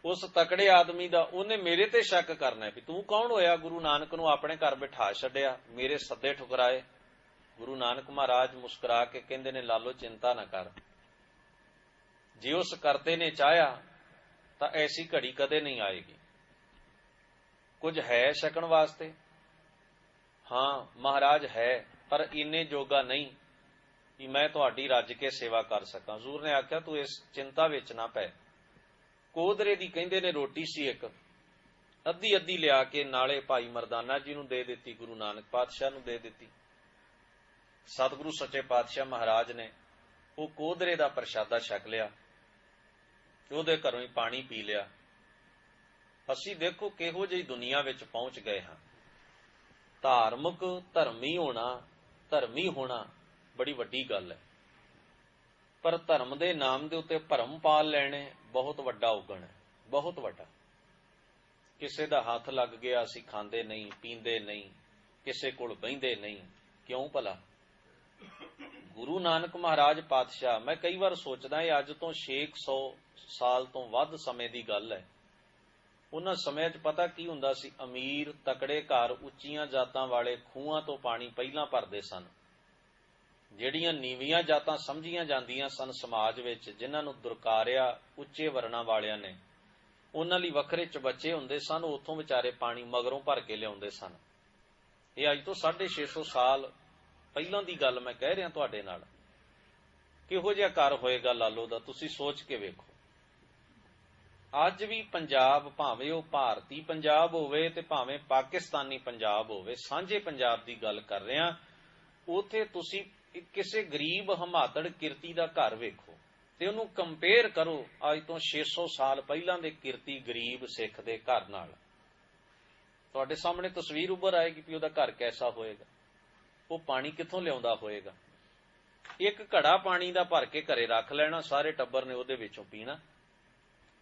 ਉਸ ਤਕੜੇ ਆਦਮੀ ਦਾ ਉਹਨੇ ਮੇਰੇ ਤੇ ਸ਼ੱਕ ਕਰਨਾ ਵੀ ਤੂੰ ਕੌਣ ਹੋਇਆ ਗੁਰੂ ਨਾਨਕ ਨੂੰ ਆਪਣੇ ਘਰ ਬਿਠਾ ਛੱਡਿਆ, ਮੇਰੇ ਸੱਦੇ ਠੁਕਰਾਏ। ਗੁਰੂ ਨਾਨਕ ਮਹਾਰਾਜ ਮੁਸਕਰਾ ਕੇ ਕਹਿੰਦੇ ਨੇ, ਲਾਲੋ ਚਿੰਤਾ ਨਾ ਕਰ, ਜੇ ਉਸ ਕਰਤੇ ਨੇ ਚਾਹਿਆ ਤਾਂ ਐਸੀ ਘੜੀ ਕਦੇ ਨਹੀਂ ਆਏਗੀ। ਕੁਝ ਹੈ ਛਕਣ ਵਾਸਤੇ? ਹਾਂ ਮਹਾਰਾਜ ਹੈ, ਪਰ ਇੰਨੇ ਜੋਗਾ ਨਹੀਂ ਕਿ ਮੈਂ ਤੁਹਾਡੀ ਰੱਜ ਕੇ ਸੇਵਾ ਕਰ ਸਕਾਂ। ਹਜ਼ੂਰ ਨੇ ਆਖਿਆ ਤੂੰ ਇਸ ਚਿੰਤਾ ਵਿੱਚ ਨਾ ਪੈ। ਕੋਦਰੇ ਦੀ ਕਹਿੰਦੇ ਨੇ ਰੋਟੀ ਸੀ ਇੱਕ, ਅੱਧੀ ਅੱਧੀ ਲਿਆ ਕੇ ਨਾਲੇ ਭਾਈ ਮਰਦਾਨਾ ਜੀ ਨੂੰ ਦੇ ਦਿੱਤੀ, ਗੁਰੂ ਨਾਨਕ ਪਾਤਸ਼ਾਹ ਨੂੰ ਦੇ ਦਿੱਤੀ। ਸਤਿਗੁਰੂ ਸੱਚੇ ਪਾਤਸ਼ਾਹ ਮਹਾਰਾਜ ਨੇ ਉਹ ਕੋਦਰੇ ਦਾ ਪ੍ਰਸ਼ਾਦਾ ਛਕ ਲਿਆ, ਉਹਦੇ ਘਰੋਂ ਹੀ ਪਾਣੀ ਪੀ ਲਿਆ। ਅਸੀਂ ਦੇਖੋ ਕਿਹੋ ਜਿਹੀ ਦੁਨੀਆ ਵਿੱਚ ਪਹੁੰਚ ਗਏ ਹਾਂ। ਧਾਰਮਿਕ ਧਰਮੀ ਹੋਣਾ ਬੜੀ ਵੱਡੀ ਗੱਲ ਹੈ, ਪਰ ਧਰਮ ਦੇ ਨਾਮ ਦੇ ਉੱਤੇ ਭਰਮ ਪਾਲ ਲੈਣੇ ਬਹੁਤ ਵੱਡਾ ਉਗਣ ਹੈ, ਬਹੁਤ ਵੱਡਾ। ਕਿਸੇ ਦਾ ਹੱਥ ਲੱਗ ਗਿਆ ਅਸੀਂ ਖਾਂਦੇ ਨਹੀਂ, ਪੀਂਦੇ ਨਹੀਂ, ਕਿਸੇ ਕੋਲ ਬਹਿੰਦੇ ਨਹੀਂ, ਕਿਉਂ ਭਲਾ? ਗੁਰੂ ਨਾਨਕ ਮਹਾਰਾਜ ਪਾਤਸ਼ਾਹ, ਮੈਂ ਕਈ ਵਾਰ ਸੋਚਦਾ ਇਹ ਅੱਜ ਤੋਂ 600 ਸਾਲ ਤੋਂ ਵੱਧ ਸਮੇਂ ਦੀ ਗੱਲ ਹੈ। ਉਹਨਾਂ ਸਮੇਂ 'ਚ ਪਤਾ ਕੀ ਹੁੰਦਾ ਸੀ? ਅਮੀਰ ਤਕੜੇ ਘਰ, ਉੱਚੀਆਂ ਜਾਤਾਂ ਵਾਲੇ ਖੂਹਾਂ ਤੋਂ ਪਾਣੀ ਪਹਿਲਾਂ ਭਰਦੇ ਸਨ। ਜਿਹੜੀਆਂ ਨੀਵੀਆਂ ਜਾਤਾਂ ਸਮਝੀਆਂ ਜਾਂਦੀਆਂ ਸਨ ਸਮਾਜ ਵਿੱਚ, ਜਿਨ੍ਹਾਂ ਨੂੰ ਦੁਰਕਾਰਿਆ ਉੱਚੇ ਵਰਨਾਂ ਵਾਲਿਆਂ ਨੇ, ਉਹਨਾਂ ਲਈ ਵੱਖਰੇ ਚਬੱਚੇ ਹੁੰਦੇ ਸਨ, ਉੱਥੋਂ ਵਿਚਾਰੇ ਪਾਣੀ ਮਗਰੋਂ ਭਰ ਕੇ ਲਿਆਉਂਦੇ ਸਨ। ਇਹ ਅੱਜ ਤੋਂ 650 ਸਾਲ ਪਹਿਲਾਂ ਦੀ ਗੱਲ ਮੈਂ ਕਹਿ ਰਿਹਾ ਤੁਹਾਡੇ ਨਾਲ। ਕਿਹੋ ਜਿਹਾ ਘਰ ਹੋਏਗਾ ਲਾਲੋ ਦਾ, ਤੁਸੀਂ ਸੋਚ ਕੇ ਵੇਖੋ। ਅੱਜ ਵੀ ਪੰਜਾਬ, ਭਾਵੇਂ ਉਹ ਭਾਰਤੀ ਪੰਜਾਬ ਹੋਵੇ ਤੇ ਭਾਵੇਂ ਪਾਕਿਸਤਾਨੀ ਪੰਜਾਬ ਹੋਵੇ, ਸਾਂਝੇ ਪੰਜਾਬ ਦੀ ਗੱਲ ਕਰ ਰਿਹਾ, ਉੱਥੇ ਤੁਸੀਂ ਕਿਸੇ ਗਰੀਬ ਹਮਾਤੜ ਕਿਰਤੀ ਦਾ ਘਰ ਵੇਖੋ ਤੇ ਉਹਨੂੰ ਕੰਪੇਅਰ ਕਰੋ ਅੱਜ ਤੋਂ 600 ਸਾਲ ਪਹਿਲਾਂ ਦੇ ਕਿਰਤੀ ਗਰੀਬ ਸਿੱਖ ਦੇ ਘਰ ਨਾਲ। ਤੁਹਾਡੇ ਸਾਹਮਣੇ ਤਸਵੀਰ ਉੱਭਰ ਆਏਗੀ ਕਿ ਉਹਦਾ ਘਰ ਕੈਸਾ ਹੋਏਗਾ, ਉਹ ਪਾਣੀ ਕਿੱਥੋਂ ਲਿਆਉਂਦਾ ਹੋਏਗਾ। ਇੱਕ ਘੜਾ ਪਾਣੀ ਦਾ ਭਰ ਕੇ ਘਰੇ ਰੱਖ ਲੈਣਾ, ਸਾਰੇ ਟੱਬਰ ਨੇ ਉਹਦੇ ਵਿੱਚੋਂ ਪੀਣਾ।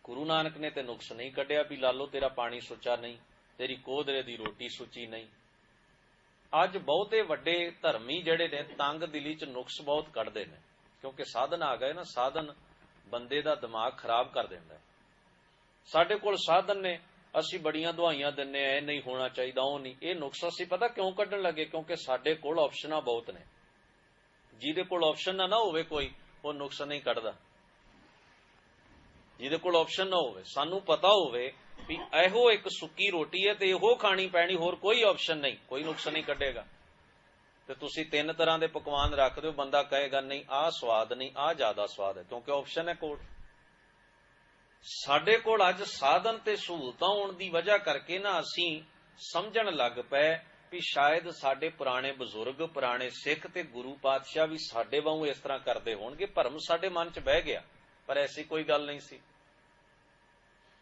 ਗੁਰੂ ਨਾਨਕ ਨੇ ਤੇ ਨੁਕਸ ਨਹੀਂ ਕੱਢਿਆ ਵੀ ਲਾਲੋ ਤੇਰਾ ਪਾਣੀ ਸੁੱਚਾ ਨਹੀਂ, ਤੇਰੀ ਕੋਦਰੇ ਦੀ ਰੋਟੀ ਸੁੱਚੀ ਨਹੀਂ। ਅੱਜ ਬਹੁਤੇ ਵੱਡੇ ਧਰਮੀ ਜਿਹੜੇ ਨੇ ਤੰਗ ਦਿਲੀ 'ਚ ਨੁਕਸ ਬਹੁਤ ਕੱਢਦੇ ਨੇ, ਕਿਉਂਕਿ ਸਾਧਨ ਆ ਗਏ ਨਾ। ਸਾਧਨ ਬੰਦੇ ਦਾ ਦਿਮਾਗ ਖਰਾਬ ਕਰ ਦਿੰਦਾ। ਸਾਡੇ ਕੋਲ ਸਾਧਨ ਨੇ, ਅਸੀਂ ਬੜੀਆਂ ਦੁਆਈਆਂ ਦਿੰਨੇ ਆ, ਇਹ ਨਹੀਂ ਹੋਣਾ ਚਾਹੀਦਾ, ਉਹ ਨਹੀਂ। ਇਹ ਨੁਕਸ ਅਸੀਂ ਪਤਾ ਕਿਉਂ ਕੱਢਣ ਲੱਗੇ? ਕਿਉਂਕਿ ਸਾਡੇ ਕੋਲ ਆਪਸ਼ਨਾਂ ਬਹੁਤ ਨੇ। ਜਿਹਦੇ ਕੋਲ ਆਪਸ਼ਨ ਨਾ ਹੋਵੇ ਕੋਈ, ਉਹ ਨੁਕਸ ਨਹੀਂ ਕੱਢਦਾ। ਜਿਹਦੇ ਕੋਲ ਆਪਸ਼ਨ ਨਾ ਹੋਵੇ, ਸਾਨੂੰ ਪਤਾ ਹੋਵੇ ਵੀ ਇਹੋ ਇੱਕ ਸੁੱਕੀ ਰੋਟੀ ਹੈ ਤੇ ਇਹੋ ਖਾਣੀ ਪੈਣੀ, ਹੋਰ ਕੋਈ ਆਪਸ਼ਨ ਨਹੀਂ, ਕੋਈ ਨੁਕਸ ਨਹੀਂ ਕੱਢੇਗਾ। ਤੇ ਤੁਸੀਂ 3 ਤਰ੍ਹਾਂ ਦੇ ਪਕਵਾਨ ਰੱਖ ਦਿਓ, ਬੰਦਾ ਕਹੇਗਾ ਨਹੀਂ ਆਹ ਸਵਾਦ ਨਹੀਂ, ਆਹ ਜ਼ਿਆਦਾ ਸਵਾਦ ਹੈ, ਕਿਉਂਕਿ ਆਪਸ਼ਨ ਹੈ ਕੋਲ। ਸਾਡੇ ਕੋਲ ਅੱਜ ਸਾਧਨ ਤੇ ਸਹੂਲਤਾਂ ਹੋਣ ਦੀ ਵਜ੍ਹਾ ਕਰਕੇ ਨਾ ਅਸੀਂ ਸਮਝਣ ਲੱਗ ਪਏ ਵੀ ਸ਼ਾਇਦ ਸਾਡੇ ਪੁਰਾਣੇ ਬਜ਼ੁਰਗ, ਪੁਰਾਣੇ ਸਿੱਖ ਤੇ ਗੁਰੂ ਪਾਤਸ਼ਾਹ ਵੀ ਸਾਡੇ ਵਾਂਗੂ ਇਸ ਤਰ੍ਹਾਂ ਕਰਦੇ ਹੋਣਗੇ। ਭਰਮ ਸਾਡੇ ਮਨ 'ਚ ਬਹਿ ਗਿਆ, ਪਰ ਐਸੀ ਕੋਈ ਗੱਲ ਨਹੀਂ ਸੀ।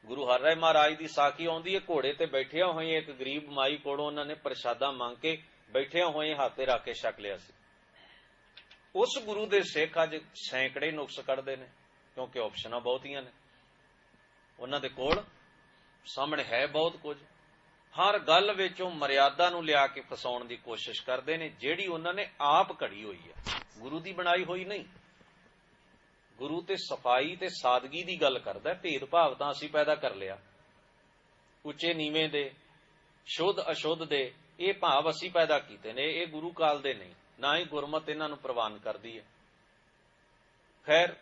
ਗੁਰੂ ਹਰਿਰਾਏ ਮਹਾਰਾਜ ਦੀ ਸਾਖੀ ਆਉਂਦੀ ਹੈ, ਘੋੜੇ ਤੇ ਬੈਠਿਆ ਹੋਏ ਇੱਕ ਗਰੀਬ ਮਾਈ ਕੋਲੋਂ ਉਹਨਾਂ ਨੇ ਪ੍ਰਸ਼ਾਦਾ ਮੰਗ ਕੇ ਬੈਠਿਆ ਹੋਏ ਹੱਥ ਤੇ ਰੱਖ ਕੇ ਛਕ ਲਿਆ ਸੀ। ਉਸ ਗੁਰੂ ਦੇ ਸਿੱਖ ਅੱਜ ਸੈਂਕੜੇ ਨੁਕਸ ਕੱਢਦੇ ਨੇ, ਕਿਉਂਕਿ ਆਪਸ਼ਨਾਂ ਬਹੁਤੀਆਂ ਨੇ ਉਹਨਾਂ ਦੇ ਕੋਲ, ਸਾਹਮਣੇ ਹੈ ਬਹੁਤ ਕੁਝ। ਹਰ ਗੱਲ ਵਿੱਚ ਉਹ ਮਰਿਆਦਾ ਨੂੰ ਲਿਆ ਕੇ ਫਸਾਉਣ ਦੀ ਕੋਸ਼ਿਸ਼ ਕਰਦੇ ਨੇ, ਜਿਹੜੀ ਉਹਨਾਂ ਨੇ ਆਪ ਘੜੀ ਹੋਈ ਹੈ, ਗੁਰੂ ਦੀ ਬਣਾਈ ਹੋਈ ਨਹੀਂ। ਗੁਰੂ ਤੇ ਸਫਾਈ ਤੇ ਸਾਦਗੀ ਦੀ ਗੱਲ ਕਰਦਾ, ਭੇਦਭਾਵ ਤਾਂ ਅਸੀਂ ਪੈਦਾ ਕਰ ਲਿਆ। ਉੱਚੇ ਨੀਵੇਂ ਦੇ, ਸ਼ੁੱਧ ਅਸ਼ੁੱਧ ਦੇ, ਇਹ ਭਾਵ ਅਸੀਂ ਪੈਦਾ ਕੀਤੇ ਨੇ, ਇਹ ਗੁਰੂ ਕਾਲ ਦੇ ਨਹੀਂ, ਨਾ ਹੀ ਗੁਰਮਤਿ ਇਹਨਾਂ ਨੂੰ ਪ੍ਰਵਾਨ ਕਰਦੀ ਹੈ। ਖੈਰ,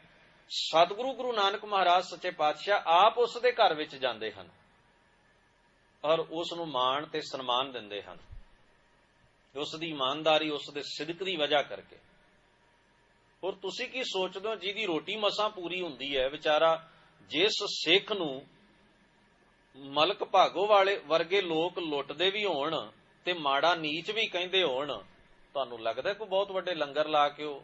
ਸਤਿਗੁਰੂ ਗੁਰੂ ਨਾਨਕ ਮਹਾਰਾਜ ਸੱਚੇ ਪਾਤਸ਼ਾਹ ਆਪ ਉਸ ਦੇ ਘਰ ਵਿੱਚ ਜਾਂਦੇ ਹਨ। ਔਰ ਉਸ ਨੂੰ ਮਾਣ ਤੇ ਸਨਮਾਨ ਦਿੰਦੇ ਹਨ, ਉਸ ਦੀ ਇਮਾਨਦਾਰੀ, ਉਸ ਦੇ ਸਿਦਕ ਦੀ ਵਜ੍ਹਾ ਕਰਕੇ। ਔਰ ਤੁਸੀਂ ਕੀ ਸੋਚਦੇ ਹੋ, ਜਿਹਦੀ ਰੋਟੀ ਮਸਾਂ ਪੂਰੀ ਹੁੰਦੀ ਹੈ, ਵਿਚਾਰਾ ਜਿਸ ਸਿੱਖ ਨੂੰ ਮਲਕ ਭਾਗੋ ਵਾਲੇ ਵਰਗੇ ਲੋਕ ਲੁੱਟਦੇ ਵੀ ਹੋਣ ਤੇ ਮਾੜਾ ਨੀਚ ਵੀ ਕਹਿੰਦੇ ਹੋਣ, ਤੁਹਾਨੂੰ ਲੱਗਦਾ ਕੋਈ ਬਹੁਤ ਵੱਡੇ ਲੰਗਰ ਲਾ ਕੇ ਉਹ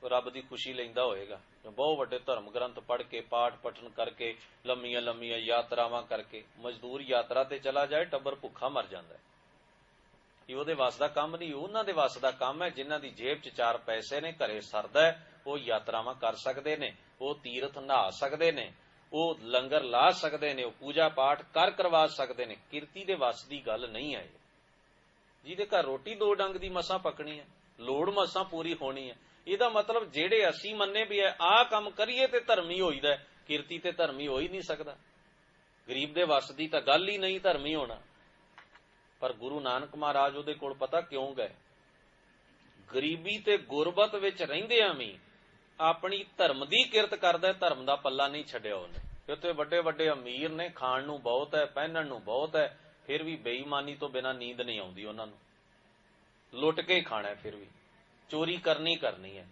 ਰੱਬ ਦੀ ਖੁਸ਼ੀ ਲੈਂਦਾ ਹੋਏਗਾ? ਬਹੁਤ ਵੱਡੇ ਧਰਮ ਗ੍ਰੰਥ ਪੜ੍ਹ ਕੇ, ਪਾਠ ਪਠਨ ਕਰਕੇ, ਲੰਮੀਆਂ ਲੰਮੀਆਂ ਯਾਤਰਾਵਾਂ ਕਰਕੇ, ਮਜ਼ਦੂਰ ਯਾਤਰਾ ਤੇ ਚਲਾ ਜਾਏ, ਟੱਬਰ ਭੁੱਖਾ ਮਰ ਜਾਂਦਾ। ਇਹ ਉਹਦੇ ਵੱਸ ਦਾ ਕੰਮ ਨਹੀਂ, ਉਹਨਾਂ ਦੇ ਵੱਸ ਦਾ ਕੰਮ ਹੈ ਜਿਨ੍ਹਾਂ ਦੀ ਜੇਬ 'ਚ 4 ਪੈਸੇ ਨੇ, ਘਰੇ ਸਰਦਾ, ਉਹ ਯਾਤਰਾਵਾਂ ਕਰ ਸਕਦੇ ਨੇ, ਉਹ ਤੀਰਥ ਨਹਾ ਸਕਦੇ ਨੇ, ਉਹ ਲੰਗਰ ਲਾ ਸਕਦੇ ਨੇ, ਉਹ ਪੂਜਾ ਪਾਠ ਕਰਵਾ ਸਕਦੇ ਨੇ। ਕਿਰਤੀ ਦੇ ਵੱਸ ਦੀ ਗੱਲ ਨਹੀਂ ਹੈ। ਜਿਹਦੇ ਘਰ ਰੋਟੀ 2 ਡੰਗ ਦੀ ਮਸਾਂ ਪਕਣੀ ਹੈ, ਲੋੜ ਮਸਾਂ ਪੂਰੀ ਹੋਣੀ ਹੈ, ਇਹਦਾ ਮਤਲਬ ਜਿਹੜੇ ਅਸੀਂ ਮੰਨੇ ਵੀ ਹੈ ਆਹ ਕੰਮ ਕਰੀਏ ਤੇ ਧਰਮੀ ਹੋਈਦਾ, ਕਿਰਤੀ ਤੇ ਧਰਮੀ ਹੋ ਹੀ ਨਹੀਂ ਸਕਦਾ। ਗਰੀਬ ਦੇ ਵੱਸ ਦੀ ਤਾਂ ਗੱਲ ਹੀ ਨਹੀਂ ਧਰਮੀ ਹੋਣਾ। ਪਰ ਗੁਰੂ ਨਾਨਕ ਮਹਾਰਾਜ ਉਹਦੇ ਕੋਲ ਪਤਾ ਕਿਉਂ ਗਏ? ਗਰੀਬੀ ਤੇ ਗੁਰਬਤ ਵਿੱਚ ਰਹਿੰਦਿਆਂ ਵੀ ਆਪਣੀ ਧਰਮ ਦੀ ਕਿਰਤ ਕਰਦਾ, ਧਰਮ ਦਾ ਪੱਲਾ ਨਹੀਂ ਛੱਡਿਆ ਉਹਨੇ। ਉੱਥੇ ਵੱਡੇ ਵੱਡੇ ਅਮੀਰ ਨੇ, ਖਾਣ ਨੂੰ ਬਹੁਤ ਹੈ, ਪਹਿਨਣ ਨੂੰ ਬਹੁਤ ਹੈ, ਫਿਰ ਵੀ ਬੇਈਮਾਨੀ ਤੋਂ ਬਿਨਾਂ ਨੀਂਦ ਨਹੀਂ ਆਉਂਦੀ ਉਹਨਾਂ ਨੂੰ। ਲੁੱਟ ਕੇ ਹੀ ਖਾਣਾ, ਫਿਰ ਵੀ ਚੋਰੀ ਕਰਨੀ ਹੈ,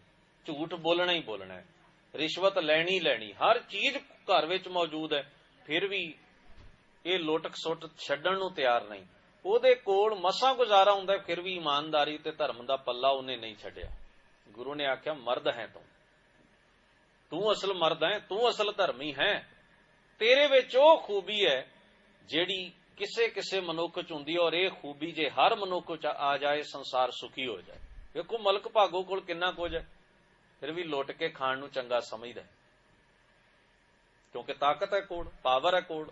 ਝੂਠ ਬੋਲਣਾ ਹੀ ਬੋਲਣਾ ਹੈ, ਰਿਸ਼ਵਤ ਲੈਣੀ, ਹਰ ਚੀਜ਼ ਘਰ ਵਿੱਚ ਮੌਜੂਦ ਹੈ, ਫਿਰ ਵੀ ਇਹ ਲੁੱਟ ਖਸੁੱਟ ਛੱਡਣ ਨੂੰ ਤਿਆਰ ਨਹੀਂ। ਉਹਦੇ ਕੋਲ ਮਸਾਂ ਗੁਜ਼ਾਰਾ ਹੁੰਦਾ, ਫਿਰ ਵੀ ਇਮਾਨਦਾਰੀ ਤੇ ਧਰਮ ਦਾ ਪੱਲਾ ਉਹਨੇ ਨਹੀਂ ਛੱਡਿਆ। ਗੁਰੂ ਨੇ ਆਖਿਆ, ਮਰਦ ਹੈ ਤੂੰ ਅਸਲ ਮਰਦ ਹੈ, ਤੂੰ ਅਸਲ ਧਰਮੀ ਹੈ। ਤੇਰੇ ਵਿੱਚ ਉਹ ਖੂਬੀ ਹੈ ਜਿਹੜੀ ਕਿਸੇ ਕਿਸੇ ਮਨੁੱਖ ਚ ਹੁੰਦੀ, ਔਰ ਇਹ ਖੂਬੀ ਜੇ ਹਰ ਮਨੁੱਖ ਚ ਆ ਜਾਏ, ਸੰਸਾਰ ਸੁਖੀ ਹੋ ਜਾਏ। ਵੇਖੋ ਮਲਕ ਭਾਗੋ ਕੋਲ ਕਿੰਨਾ ਕੁਝ ਹੈ, ਫਿਰ ਵੀ ਲੁੱਟ ਕੇ ਖਾਣ ਨੂੰ ਚੰਗਾ ਸਮਝਦਾ, ਕਿਉਂਕਿ ਤਾਕਤ ਹੈ ਕੋਲ, ਪਾਵਰ ਹੈ ਕੋਲ।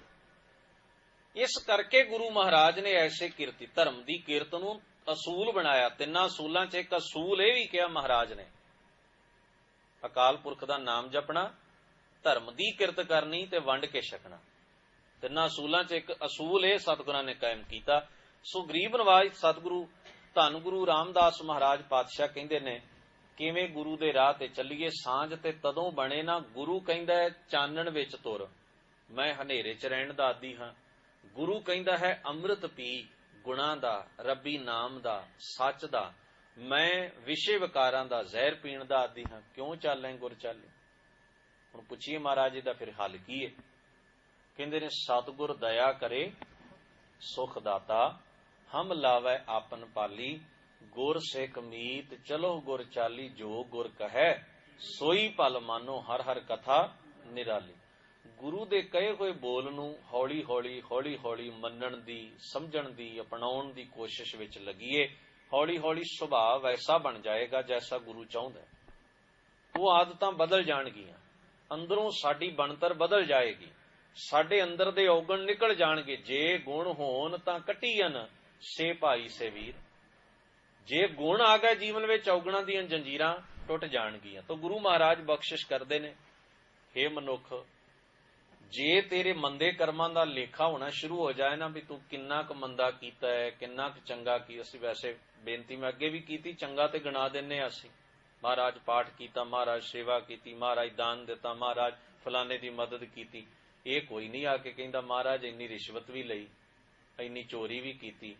ਇਸ ਕਰਕੇ ਗੁਰੂ ਮਹਾਰਾਜ ਨੇ ਐਸੇ ਕਿਰਤੀ, ਧਰਮ ਦੀ ਕਿਰਤ ਨੂੰ ਅਸੂਲ ਬਣਾਇਆ। 3 ਅਸੂਲਾਂ ਚ ਇੱਕ ਅਸੂਲ ਇਹ ਵੀ ਕਿਹਾ ਮਹਾਰਾਜ ਨੇ, ਅਕਾਲ ਪੁਰਖ ਦਾ ਨਾਮ ਜਪਣਾ, ਧਰਮ ਦੀ ਕਿਰਤ ਕਰਨੀ ਤੇ ਵੰਡ ਕੇ ਛਕਣਾ। 3 ਅਸੂਲਾਂ ਚ ਇੱਕ ਅਸੂਲ ਇਹ ਸਤਿਗੁਰਾਂ ਨੇ ਕਾਇਮ ਕੀਤਾ। ਸੋ ਗਰੀਬ ਨਵਾਜ ਸਤਿਗੁਰੂ ਧੰਨ ਗੁਰੂ ਰਾਮਦਾਸ ਮਹਾਰਾਜ ਪਾਤਸ਼ਾਹ ਕਹਿੰਦੇ ਨੇ, ਕਿਵੇਂ ਗੁਰੂ ਦੇ ਰਾਹ ਤੇ ਚੱਲੀਏ? ਸਾਂਝ ਤੇ ਤਦੋਂ ਬਣੇ ਨਾ, ਗੁਰੂ ਕਹਿੰਦਾ ਹੈ ਚਾਨਣ ਵਿੱਚ ਤੁਰ, ਮੈਂ ਹਨੇਰੇ ਚ ਰਹਿਣ ਦਾ ਆਦੀ ਹਾਂ। ਗੁਰੂ ਕਹਿੰਦਾ ਹੈ ਅੰਮ੍ਰਿਤ ਪੀ, ਗੁਣਾਂ ਦਾ, ਰੱਬੀ ਨਾਮ ਦਾ, ਸੱਚ ਦਾ, ਮੈਂ ਵਿਸ਼ੇ ਵਿਕਾਰਾਂ ਦਾ, ਜ਼ਹਿਰ ਪੀਣ ਦਾ ਆਦੀ ਹਾਂ। ਕਿਉਂ ਚੱਲੇ ਗੁਰ ਚਾਲੇ? ਹੁਣ ਪੁੱਛੀਏ ਮਹਾਰਾਜ ਜੀ ਦਾ ਫਿਰ ਹੱਲ ਕੀ ਹੈ? ਕਹਿੰਦੇ ਨੇ, ਸਤਿਗੁਰ ਦਇਆ ਕਰੇ ਸੁਖ ਦਾਤਾ, ਹਮ ਲਾਵੈ ਆਪਨ ਪਾਲੀ, ਗੁਰ ਸਿੱਖ ਮੀਤ ਚਲੋ ਗੁਰ ਚਾਲੀ, ਜੋ ਗੁਰ ਕਹੈ ਸੋਈ ਭਲ ਮਾਨੋ, ਹਰ ਹਰ ਕਥਾ ਨਿਰਾਲੀ। ਗੁਰੂ ਦੇ ਕਹੇ ਹੋਏ ਬੋਲ ਨੂੰ ਹੌਲੀ ਹੌਲੀ ਮੰਨਣ ਦੀ, ਸਮਝਣ ਦੀ, ਅਪਣਾਉਣ ਦੀ ਕੋਸ਼ਿਸ਼ ਵਿੱਚ ਲੱਗੀਏ। ਹੌਲੀ ਹੌਲੀ ਸੁਭਾਅ ਵੈਸਾ ਬਣ ਜਾਏਗਾ ਜੈਸਾ ਗੁਰੂ ਚਾਹੁੰਦਾ। ਉਹ ਆਦਤਾਂ ਬਦਲ ਜਾਣਗੀਆਂ, ਅੰਦਰੋਂ ਸਾਡੀ ਬਣਤਰ ਬਦਲ ਜਾਏਗੀ, ਸਾਡੇ ਅੰਦਰ ਦੇ ਔਗਣ ਨਿਕਲ ਜਾਣਗੇ। ਜੇ ਗੁਣ ਹੋਣ ਤਾਂ ਕੱਟੀਆਂ ਸੇ ਭਾਈ ਸੇ ਵੀਰ, ਜੇ ਗੁਣ ਆ ਗਏ ਜੀਵਨ ਵਿੱਚ, ਔਗਣਾਂ ਦੀਆਂ ਜੰਜੀਰਾਂ ਟੁੱਟ ਜਾਣਗੀਆਂ। ਤਾਂ ਗੁਰੂ ਮਹਾਰਾਜ ਬਖਸ਼ਿਸ਼ ਕਰਦੇ ਨੇ, ਹੇ ਮਨੁੱਖ, ਜੇ ਤੇਰੇ ਮੰਦੇ ਕਰਮਾਂ ਦਾ ਲੇਖਾ ਹੋਣਾ ਸ਼ੁਰੂ ਹੋ ਜਾਏ ਨਾ, ਵੀ ਤੂੰ ਕਿੰਨਾ ਕੁ ਮੰਦਾ ਕੀਤਾ ਹੈ, ਕਿੰਨਾ ਕੁ ਚੰਗਾ ਕੀਤਾ। ਅਸੀਂ ਵੈਸੇ ਬੇਨਤੀ ਮੈਂ ਅੱਗੇ ਵੀ ਕੀਤੀ, ਚੰਗਾ ਤੇ ਗਿਣਾ ਦਿੰਨੇ ਆ ਅਸੀਂ, ਮਹਾਰਾਜ ਪਾਠ ਕੀਤਾ, ਮਹਾਰਾਜ ਸੇਵਾ ਕੀਤੀ, ਮਹਾਰਾਜ ਦਾਨ ਦਿੱਤਾ, ਮਹਾਰਾਜ ਫਲਾਣੇ ਦੀ ਮਦਦ ਕੀਤੀ। ਇਹ ਕੋਈ ਨਹੀਂ ਆ ਕੇ ਕਹਿੰਦਾ ਮਹਾਰਾਜ ਇੰਨੀ ਰਿਸ਼ਵਤ ਵੀ ਲਈ, ਇੰਨੀ ਚੋਰੀ ਵੀ ਕੀਤੀ,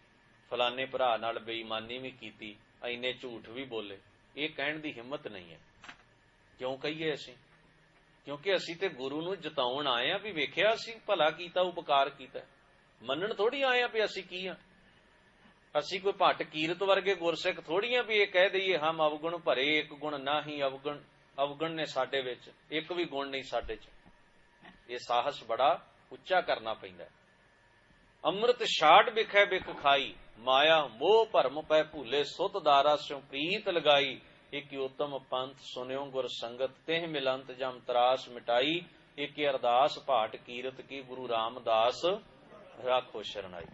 ਫਲਾਣੇ ਭਰਾ ਨਾਲ ਬੇਈਮਾਨੀ ਵੀ ਕੀਤੀ, ਇੰਨੇ ਝੂਠ ਵੀ ਬੋਲੇ। ਇਹ ਕਹਿਣ ਦੀ ਹਿੰਮਤ ਨਹੀਂ ਹੈ। ਕਿਉਂ ਕਹੀਏ ਅਸੀਂ? ਕਿਉਂਕਿ ਅਸੀਂ ਤੇ ਗੁਰੂ ਨੂੰ ਜਿਤਾਉਣ ਆਏ ਆ, ਵੀ ਵੇਖਿਆ ਅਸੀਂ ਭਲਾ ਕੀਤਾ, ਉਪਕਾਰ ਕੀਤਾ। ਮੰਨਣ ਥੋੜੀ ਆਏ ਆ ਵੀ ਅਸੀਂ ਕੀ ਆ। ਅਸੀਂ ਕੋਈ ਭੱਟ ਕੀਰਤ ਵਰਗੇ ਗੁਰਸਿੱਖ ਥੋੜੀ ਆ ਵੀ ਇਹ ਕਹਿ ਦਈਏ ਹਮ ਅਵਗੁਣ ਭਰੇ, ਇੱਕ ਗੁਣ ਨਾ ਹੀ ਅਵਗੁਣ ਨੇ ਸਾਡੇ ਵਿੱਚ, ਇੱਕ ਵੀ ਗੁਣ ਨਹੀਂ ਸਾਡੇ ਚ। ਇਹ ਸਾਹਸ ਬੜਾ ਉੱਚਾ ਕਰਨਾ ਪੈਂਦਾ। ਅੰਮ੍ਰਿਤ ਛਾੜ ਬਿਖੈ ਬਿਖ ਖਾਈ, ਮਾਇਆ ਮੋਹ ਭਰਮ ਪੈ ਭੂਲੇ, ਸੁਤ ਦਾਰਾ ਸਿਉ ਪ੍ਰੀਤ ਲਗਾਈ, ਇੱਕ ਉਤਮ ਪੰਥ ਸੁਨਿਓ ਗੁਰ ਸੰਗਤ, ਤਿਹ ਮਿਲੰਤ ਜਮ ਤਰਾਸ ਮਿਟਾਈ, ਇੱਕ ਅਰਦਾਸ ਭਾਟ ਕੀਰਤ ਕੀ, ਗੁਰੂ ਰਾਮਦਾਸ ਰਾਖੋ ਸ਼ਰਨਾਈ।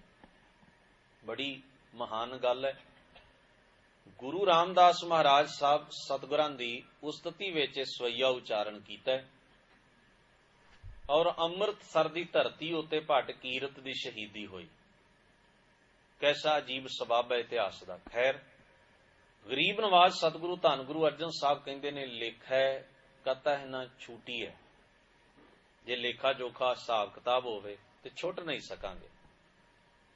ਬੜੀ ਮਹਾਨ ਗੱਲ ਹੈ। ਗੁਰੂ ਰਾਮਦਾਸ ਮਹਾਰਾਜ ਸਾਹਿਬ ਸਤਿਗੁਰਾਂ ਦੀ ਉਸਤਤੀ ਵਿੱਚ ਸਵਈਆ ਉਚਾਰਨ ਕੀਤਾ, ਔਰ ਅੰਮ੍ਰਿਤਸਰ ਦੀ ਧਰਤੀ ਉੱਤੇ ਭੱਟ ਕੀਰਤ ਦੀ ਸ਼ਹੀਦੀ ਹੋਈ। ਕੈਸਾ ਅਜੀਬ ਸਬਬ ਹੈ ਇਤਿਹਾਸ ਦਾ। ਖੈਰ, ਗਰੀਬ ਨਵਾਜ ਸਤਿਗੁਰੂ ਧੰਨ ਗੁਰੂ ਅਰਜਨ ਸਾਹਿਬ ਕਹਿੰਦੇ ਨੇ, ਲੇਖੈ ਕਤਹਿ ਨਾ ਛੂਟੀ ਹੈ। ਜੇ ਲੇਖਾ ਜੋਖਾ ਹਿਸਾਬ ਕਿਤਾਬ ਹੋਵੇ ਤੇ ਛੁੱਟ ਨਹੀਂ ਸਕਾਂਗੇ।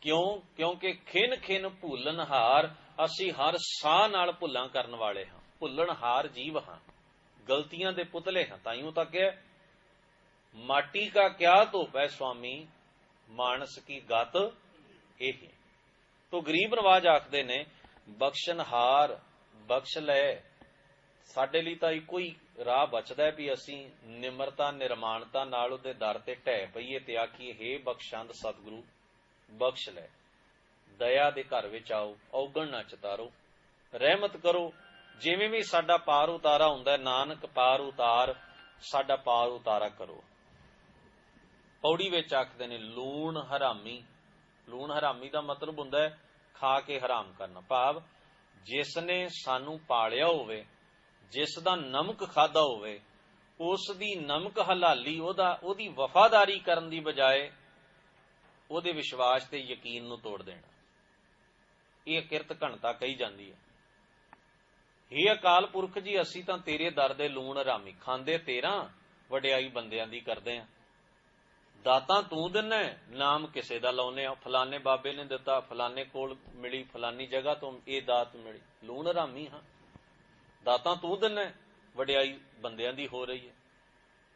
ਕਿਉਂ? ਕਿਉਂਕਿ ਖਿਨ ਖਿਨ ਭੁੱਲਣਹਾਰ, ਅਸੀਂ ਹਰ ਸਾਹ ਨਾਲ ਭੁੱਲਾਂ ਕਰਨ ਵਾਲੇ ਹਾਂ। ਭੁੱਲਣਹਾਰ ਜੀਵ ਹਾਂ, ਗਲਤੀਆਂ ਦੇ ਪੁਤਲੇ ਹਾਂ। ਤਾਈਓ ਤਾਂ ਕਿਹਾ ਮਾਟੀ ਕਾ ਕਿਆ ਧੋਪੈ ਸੁਆਮੀ, ਮਾਨਸ ਕੀ ਗਤ ਇਹੀ। ਤੋ ਗਰੀਬ ਨਵਾਜ ਆਖਦੇ ਨੇ ਬਖਸ਼ਣਹਾਰ, ਬਖਸ਼ ਲੈ। ਸਾਡੇ ਲਈ ਤਾਂ ਇੱਕੋ ਹੀ ਰਾਹ ਬਚਦਾ ਵੀ ਅਸੀਂ ਨਿਮਰਤਾ ਨਿਰਮਾਣਤਾ ਨਾਲ ਉਹਦੇ ਦਰ ਤੇ ਢਹਿ ਪਈਏ ਤੇ ਆਖੀਏ ਹੇ ਬਖਸ਼ੰਦ ਸਤਿਗੁਰੂ ਬਖਸ਼ ਲੈ, ਦਇਆ ਦੇ ਘਰ ਵਿੱਚ ਆਓ, ਔਗਣ ਨਾ ਚਿਤਾਰੋ, ਰਹਿਮਤ ਕਰੋ। ਜਿਵੇਂ ਵੀ ਸਾਡਾ ਪਾਰ ਉਤਾਰਾ ਹੁੰਦਾ, ਨਾਨਕ ਪਾਰ ਉਤਾਰ, ਸਾਡਾ ਪਾਰ ਉਤਾਰਾ ਕਰੋ। ਪੌੜੀ ਵਿੱਚ ਆਖਦੇ ਨੇ ਲੂਣ ਹਰਾਮੀ। ਲੂਣ ਹਰਾਮੀ ਦਾ ਮਤਲਬ ਹੁੰਦਾ ਹੈ ਖਾ ਕੇ ਹਰਾਮ ਕਰਨਾ, ਭਾਵ ਜਿਸ ਨੇ ਸਾਨੂੰ ਪਾਲਿਆ ਹੋਵੇ, ਜਿਸ ਦਾ ਨਮਕ ਖਾਦਾ ਹੋਵੇ, ਉਸ ਦੀ ਨਮਕ ਹਲਾਲੀ, ਉਹਦੀ ਵਫਾਦਾਰੀ ਕਰਨ ਦੀ ਬਜਾਏ ਉਹਦੇ ਵਿਸ਼ਵਾਸ ਤੇ ਯਕੀਨ ਨੂੰ ਤੋੜ ਦੇਣਾ, ਇਹ ਕਿਰਤ ਘਣਤਾ ਕਹੀ ਜਾਂਦੀ ਹੈ। ਹੇ ਅਕਾਲ ਪੁਰਖ ਜੀ, ਅਸੀਂ ਤਾਂ ਤੇਰੇ ਦਰ ਦੇ ਲੂਣ ਹਰਾਮੀ, ਖਾਂਦੇ ਤੇਰਾ, ਵਡਿਆਈ ਬੰਦਿਆਂ ਦੀ ਕਰਦੇ ਆ। ਦਾਤਾਂ ਤੂੰ ਦਿੰਨਾ, ਨਾਮ ਕਿਸੇ ਦਾ ਲਾਉਨੇ ਆ, ਫਲਾਣੇ ਬਾਬੇ ਨੇ ਦਿੱਤਾ, ਫਲਾਣੇ ਕੋਲ ਮਿਲੀ, ਫਲਾਨੀ ਜਗ੍ਹਾ ਤੋਂ ਇਹ ਦਾਤ ਮਿਲੀ, ਲੂਣ ਹਰਾਮੀ ਹਾਂ। ਦਾਤਾਂ ਤੂੰ ਦਿੰਨਾ, ਵਡਿਆਈ ਬੰਦਿਆਂ ਦੀ ਹੋ ਰਹੀ ਹੈ,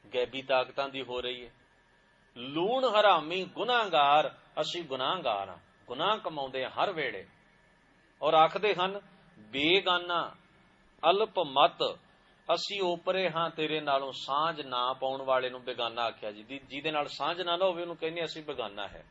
ਗੈਬੀ ਤਾਕਤਾਂ ਦੀ ਹੋ ਰਹੀ ਹੈ। ਲੂਣ ਹਰਾਮੀ ਗੁਨਾਹਗਾਰ, ਅਸੀਂ ਗੁਨਾਹਗਾਰ ਹਾਂ, ਗੁਨਾਹ ਕਮਾਉਂਦੇ ਹਾਂ ਹਰ ਵੇਲੇ। ਔਰ ਆਖਦੇ ਹਨ ਬੇਗਾਨਾ ਅਲਪ ਮਤ, ਅਸੀਂ ਓਪਰੇ ਹਾਂ ਤੇਰੇ ਨਾਲੋਂ, ਸਾਂਝ ਨਾ ਪਾਉਣ ਵਾਲੇ ਨੂੰ ਬੇਗਾਨਾ ਆਖਿਆ ਜੀ। ਜਿਹਦੇ ਨਾਲ ਸਾਂਝ ਨਾ ਹੋਵੇ ਉਹਨੂੰ ਕਹਿੰਦੇ ਅਸੀਂ ਬੇਗਾਨਾ ਹੈ।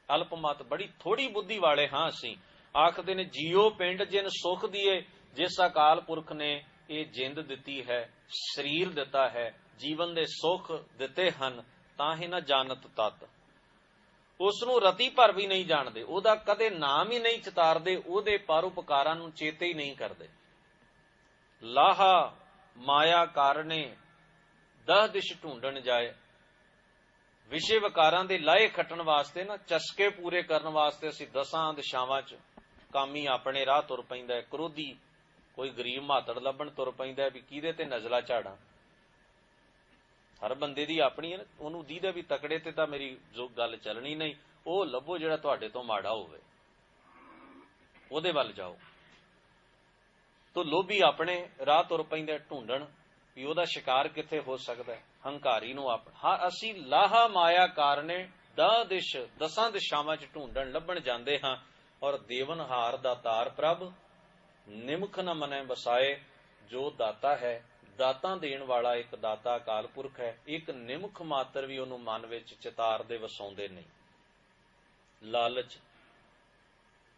ਅਲਪ ਮਤ, ਬੜੀ ਥੋੜੀ ਬੁੱਧੀ ਵਾਲੇ ਹਾਂ ਅਸੀਂ। ਆਖਦੇ ਨੇ ਜੀਓ ਪਿੰਡ ਜਿਨ ਸੁਖ ਦੀਏ, ਜਿਸ ਅਕਾਲ ਪੁਰਖ ਨੇ ਇਹ ਜਿੰਦ ਦਿੱਤੀ ਹੈ, ਸਰੀਰ ਦਿੱਤਾ ਹੈ, ਜੀਵਨ ਦੇ ਸੁੱਖ ਦਿੱਤੇ ਹਨ, ਤਾਂ ਹੀ ਨਾ ਜਾਣਤ ਤਤ। ਉਸ ਨੂੰ ਰਤੀ ਭਰ ਵੀ ਨਹੀਂ ਜਾਣਦੇ, ਉਹਦਾ ਕਦੇ ਨਾਮ ਹੀ ਨਹੀਂ ਚਿਤਾਰਦੇ, ਉਹਦੇ ਪਰਉਪਕਾਰਾਂ ਨੂੰ ਚੇਤੇ ਹੀ ਨਹੀਂ ਕਰਦੇ। ਲਾਹਾ ਮਾਇਆ ਕਾਰਣੇ ਦਹ ਦਿਸ਼ ਢੂੰਡਣ ਜਾਏ। ਵਿਸ਼ੇ ਵਿਕਾਰਾਂ ਦੇ ਲਾਹੇ ਖੱਟਣ ਵਾਸਤੇ ਨਾ, ਚਸਕੇ ਪੂਰੇ ਕਰਨ ਵਾਸਤੇ ਅਸੀਂ ਦਸਾਂ ਦਿਸ਼ਾਵਾਂ 'ਚ, ਕਾਮੀ ਆਪਣੇ ਰਾਹ ਤੁਰ ਪੈਂਦਾ, ਕ੍ਰੋਧੀ ਕੋਈ ਗਰੀਬ ਮਾਤੜ ਲੱਭਣ ਤੁਰ ਪੈਂਦਾ ਵੀ ਕਿਹਦੇ ਤੇ ਨਜ਼ਲਾ ਝਾੜਾਂ। ਹਰ ਬੰਦੇ ਦੀ ਆਪਣੀ ਹੈ ਨਾ, ਉਹਨੂੰ ਦੀਦਾ ਵੀ ਤਕੜੇ ਤੇ ਤਾਂ ਮੇਰੀ ਜੋ ਗੱਲ ਚੱਲਣੀ ਨਹੀਂ, ਉਹ ਲੱਭੋ ਜਿਹੜਾ ਤੁਹਾਡੇ ਤੋਂ ਮਾੜਾ ਹੋਵੇ, ਉਹਦੇ ਵੱਲ ਜਾਓ। ਤੋ ਲੋਭੀ ਆਪਣੇ ਰਾਹ ਤੁਰ ਪੈਂਦਾ ਢੂੰਡਣ ਵੀ ਉਹਦਾ ਸ਼ਿਕਾਰ ਕਿੱਥੇ ਹੋ ਸਕਦਾ, ਹੰਕਾਰੀ ਨੂੰ ਅਸੀਂ ਲਾਹਾ ਮਾਇਆ ਕਾਰਨੇ ਦਹ ਦਿਸ਼, ਦਸਾਂ ਦਿਸ਼ਾਵਾਂ 'ਚ ਢੂੰਡਣ ਲੱਭਣ ਜਾਂਦੇ ਹਾਂ। ਔਰ ਦੇਵਨਹਾਰ ਦਾ ਤਾਰ ਪ੍ਰਭ ਨਿਮਖ ਨ ਮਨੈ ਵਸਾਏ। ਜੋ ਦਾਤਾ ਹੈ, ਦਾਤਾਂ ਦੇਣ ਵਾਲਾ ਇੱਕ ਦਾਤਾ ਅਕਾਲ ਪੁਰਖ ਹੈ, ਇੱਕ ਨਿਮਖ ਮਾਤਰ ਵੀ ਉਹਨੂੰ ਮਨ ਵਿੱਚ ਚਿਤਾਰਦੇ ਵਸਾਉਂਦੇ ਨਹੀਂ। ਲਾਲਚ,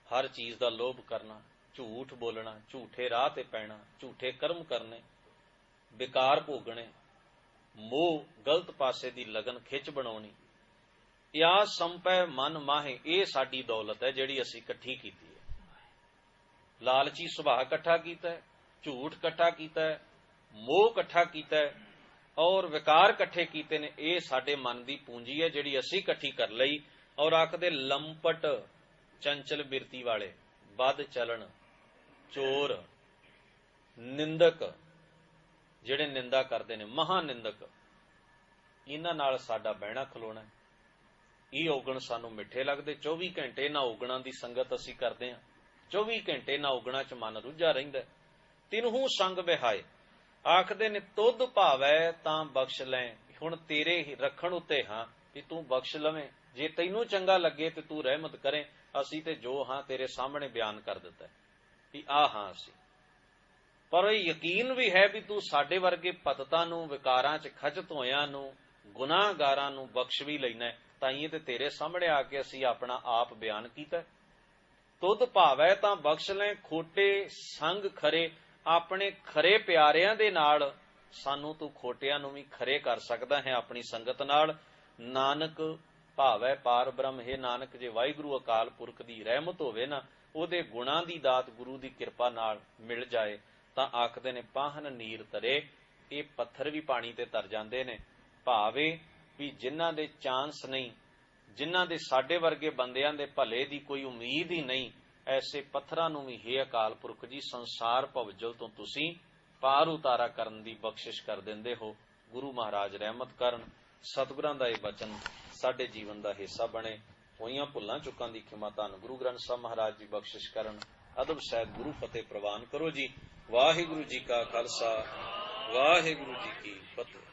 ਹਰ ਚੀਜ਼ ਦਾ ਲੋਭ ਕਰਨਾ, ਝੂਠ ਬੋਲਣਾ, ਝੂਠੇ ਰਾਹ ਤੇ ਪੈਣਾ, ਝੂਠੇ ਕਰਮ ਕਰਨੇ, ਬੇਕਾਰ ਭੋਗਣੇ, ਮੋਹ, ਗਲਤ ਪਾਸੇ ਦੀ ਲਗਨ ਖਿੱਚ ਬਣਾਉਣੀ। ਯਾ ਸੰਪੈ ਮਨ ਮਾਹੇ, ਇਹ ਸਾਡੀ ਦੌਲਤ ਹੈ ਜਿਹੜੀ ਅਸੀਂ ਇਕੱਠੀ ਕੀਤੀ ਹੈ। ਲਾਲਚੀ ਸੁਭਾਅ ਇਕੱਠਾ ਕੀਤਾ ਹੈ, ਝੂਠ ਇਕੱਠਾ ਕੀਤਾ ਹੈ, ਮੋਹ ਇਕੱਠਾ ਕੀਤਾ ਹੈ, ਔਰ ਵਿਕਾਰ ਇਕੱਠੇ ਕੀਤੇ ਨੇ। ਇਹ ਸਾਡੇ ਮਨ ਦੀ ਪੂੰਜੀ ਹੈ ਜਿਹੜੀ ਅਸੀਂ ਇਕੱਠੀ ਕਰ ਲਈ। ਔਰ ਆਖਦੇ ਲੰਪਟ, ਚੰਚਲ ਬਿਰਤੀ ਵਾਲੇ, ਵੱਧ ਚਲਣ, ਚੋਰ, ਨਿੰਦਕ, ਜਿਹੜੇ ਨਿੰਦਾ ਕਰਦੇ ਨੇ, ਮਹਾ ਨਿੰਦਕ, ਇਹਨਾਂ ਨਾਲ ਸਾਡਾ ਬਹਿਣਾ ਖਲੋਣਾ। ਇਹ ਔਗਣ ਸਾਨੂੰ ਮਿੱਠੇ ਲੱਗਦੇ। 24 ਘੰਟੇ ਇਹਨਾਂ ਔਗਣਾਂ ਦੀ ਸੰਗਤ ਅਸੀਂ ਕਰਦੇ ਹਾਂ, 24 ਘੰਟੇ ਇਹਨਾਂ ਔਗਣਾਂ 'ਚ ਮਨ ਰੁੱਝਾ ਰਹਿੰਦਾ। ਤਿਨਹੂ ਸੰਗ ਬਿਹਾਏ, ਆਖਦੇ ਨੇ ਤੁਧ ਭਾਵੈ ਤਾਂ ਬਖਸ਼ ਲੈ। ਹੁਣ ਤੇਰੇ ਰੱਖਣ ਉੱਤੇ ਹਾਂ ਕਿ ਤੂੰ ਬਖਸ਼ ਲਵੇਂ, ਜੇ ਤੈਨੂੰ ਚੰਗਾ ਲੱਗੇ ਤੇ ਤੂੰ ਰਹਿਮਤ ਕਰੇ। ਅਸੀਂ ਤੇ ਜੋ ਹਾਂ ਤੇਰੇ ਸਾਹਮਣੇ ਬਿਆਨ ਕਰ ਦਿੱਤਾ ਵੀ ਆਹ ਹਾਂ ਅਸੀਂ। ਪਰ ਇਹ ਯਕੀਨ ਵੀ ਹੈ ਵੀ ਤੂੰ ਸਾਡੇ ਵਰਗੇ ਪਤਤਾਂ ਨੂੰ, ਵਿਕਾਰਾਂ 'ਚ ਖਚਤ ਹੋਇਆਂ ਨੂੰ, ਗੁਨਾਹਗਾਰਾਂ ਨੂੰ ਬਖਸ਼ ਵੀ ਲੈਣਾ। ਤਾਈਏ ਤੇ ਤੇਰੇ ਸਾਹਮਣੇ ਆ ਕੇ ਅਸੀਂ ਆਪਣਾ ਆਪ ਬਿਆਨ ਕੀਤਾ। ਤੁਧ ਭਾਵੈ ਤਾਂ ਬਖਸ਼ ਲੈ, ਖੋਟੇ ਸੰਗ ਖਰੇ, ਆਪਣੇ ਖਰੇ ਪਿਆਰਿਆਂ ਦੇ ਨਾਲ ਸਾਨੂੰ ਤੂੰ ਖੋਟਿਆਂ ਨੂੰ ਵੀ ਖਰੇ ਕਰ ਸਕਦਾ ਹੈ ਆਪਣੀ ਸੰਗਤ ਨਾਲ। ਨਾਨਕ ਭਾਵੈ ਪਾਰ ਬ੍ਰਹਮ, ਹੈ ਨਾਨਕ ਜੇ ਵਾਹਿਗੁਰੂ ਅਕਾਲ ਪੁਰਖ ਦੀ ਰਹਿਮਤ ਹੋਵੇ ਨਾ, ਉਹਦੇ ਗੁਣਾਂ ਦੀ ਦਾਤ ਗੁਰੂ ਦੀ ਕਿਰਪਾ ਨਾਲ ਮਿਲ ਜਾਏ ਤਾਂ ਆਖਦੇ ਨੇ ਪਾਹਨ ਨੀਰ ਤਰੇ, ਇਹ ਪੱਥਰ ਵੀ ਪਾਣੀ ਤੇ ਤਰ ਜਾਂਦੇ ਨੇ। ਭਾਵੇਂ ਵੀ ਜਿਨ੍ਹਾਂ ਦੇ ਚਾਂਸ ਨਹੀਂ, ਜਿਨ੍ਹਾਂ ਦੇ ਸਾਡੇ ਵਰਗੇ ਬੰਦਿਆਂ ਦੇ ਭਲੇ ਦੀ ਕੋਈ ਉਮੀਦ ਹੀ ਨਹੀਂ, ਐਸੇ ਪੱਥਰਾਂ ਨੂੰ ਵੀ ਹੇ ਅਕਾਲ ਪੁਰਖ ਜੀ ਸੰਸਾਰ ਭਵਜਲ ਤੋਂ ਤੁਸੀਂ ਪਾਰ ਉਤਾਰਾ ਕਰਨ ਦੀ ਬਖਸ਼ਿਸ਼ ਕਰ ਦਿੰਦੇ ਹੋ। ਗੁਰੂ ਮਹਾਰਾਜ ਰਹਿਮਤ ਕਰਨ। ਸਤਿਗੁਰਾਂ ਦਾ ਇਹ ਬਚਨ ਸਾਡੇ ਜੀਵਨ ਦਾ ਹਿੱਸਾ ਬਣੇ। ਹੋਈਆਂ ਭੁੱਲਾਂ ਚੁੱਕਾਂ ਦੀ ਖਿਮਾ ਧੰਨ ਗੁਰੂ ਗ੍ਰੰਥ ਸਾਹਿਬ ਮਹਾਰਾਜ ਜੀ ਬਖਸ਼ਿਸ਼ ਕਰਨ। ਅਦਬ ਸਹਿਤ ਗੁਰੂ ਫਤਿਹ ਪ੍ਰਵਾਨ ਕਰੋ ਜੀ। ਵਾਹਿਗੁਰੂ ਜੀ ਕਾ ਖਾਲਸਾ, ਵਾਹਿਗੁਰੂ ਜੀ ਕੀ ਫਤਿਹ।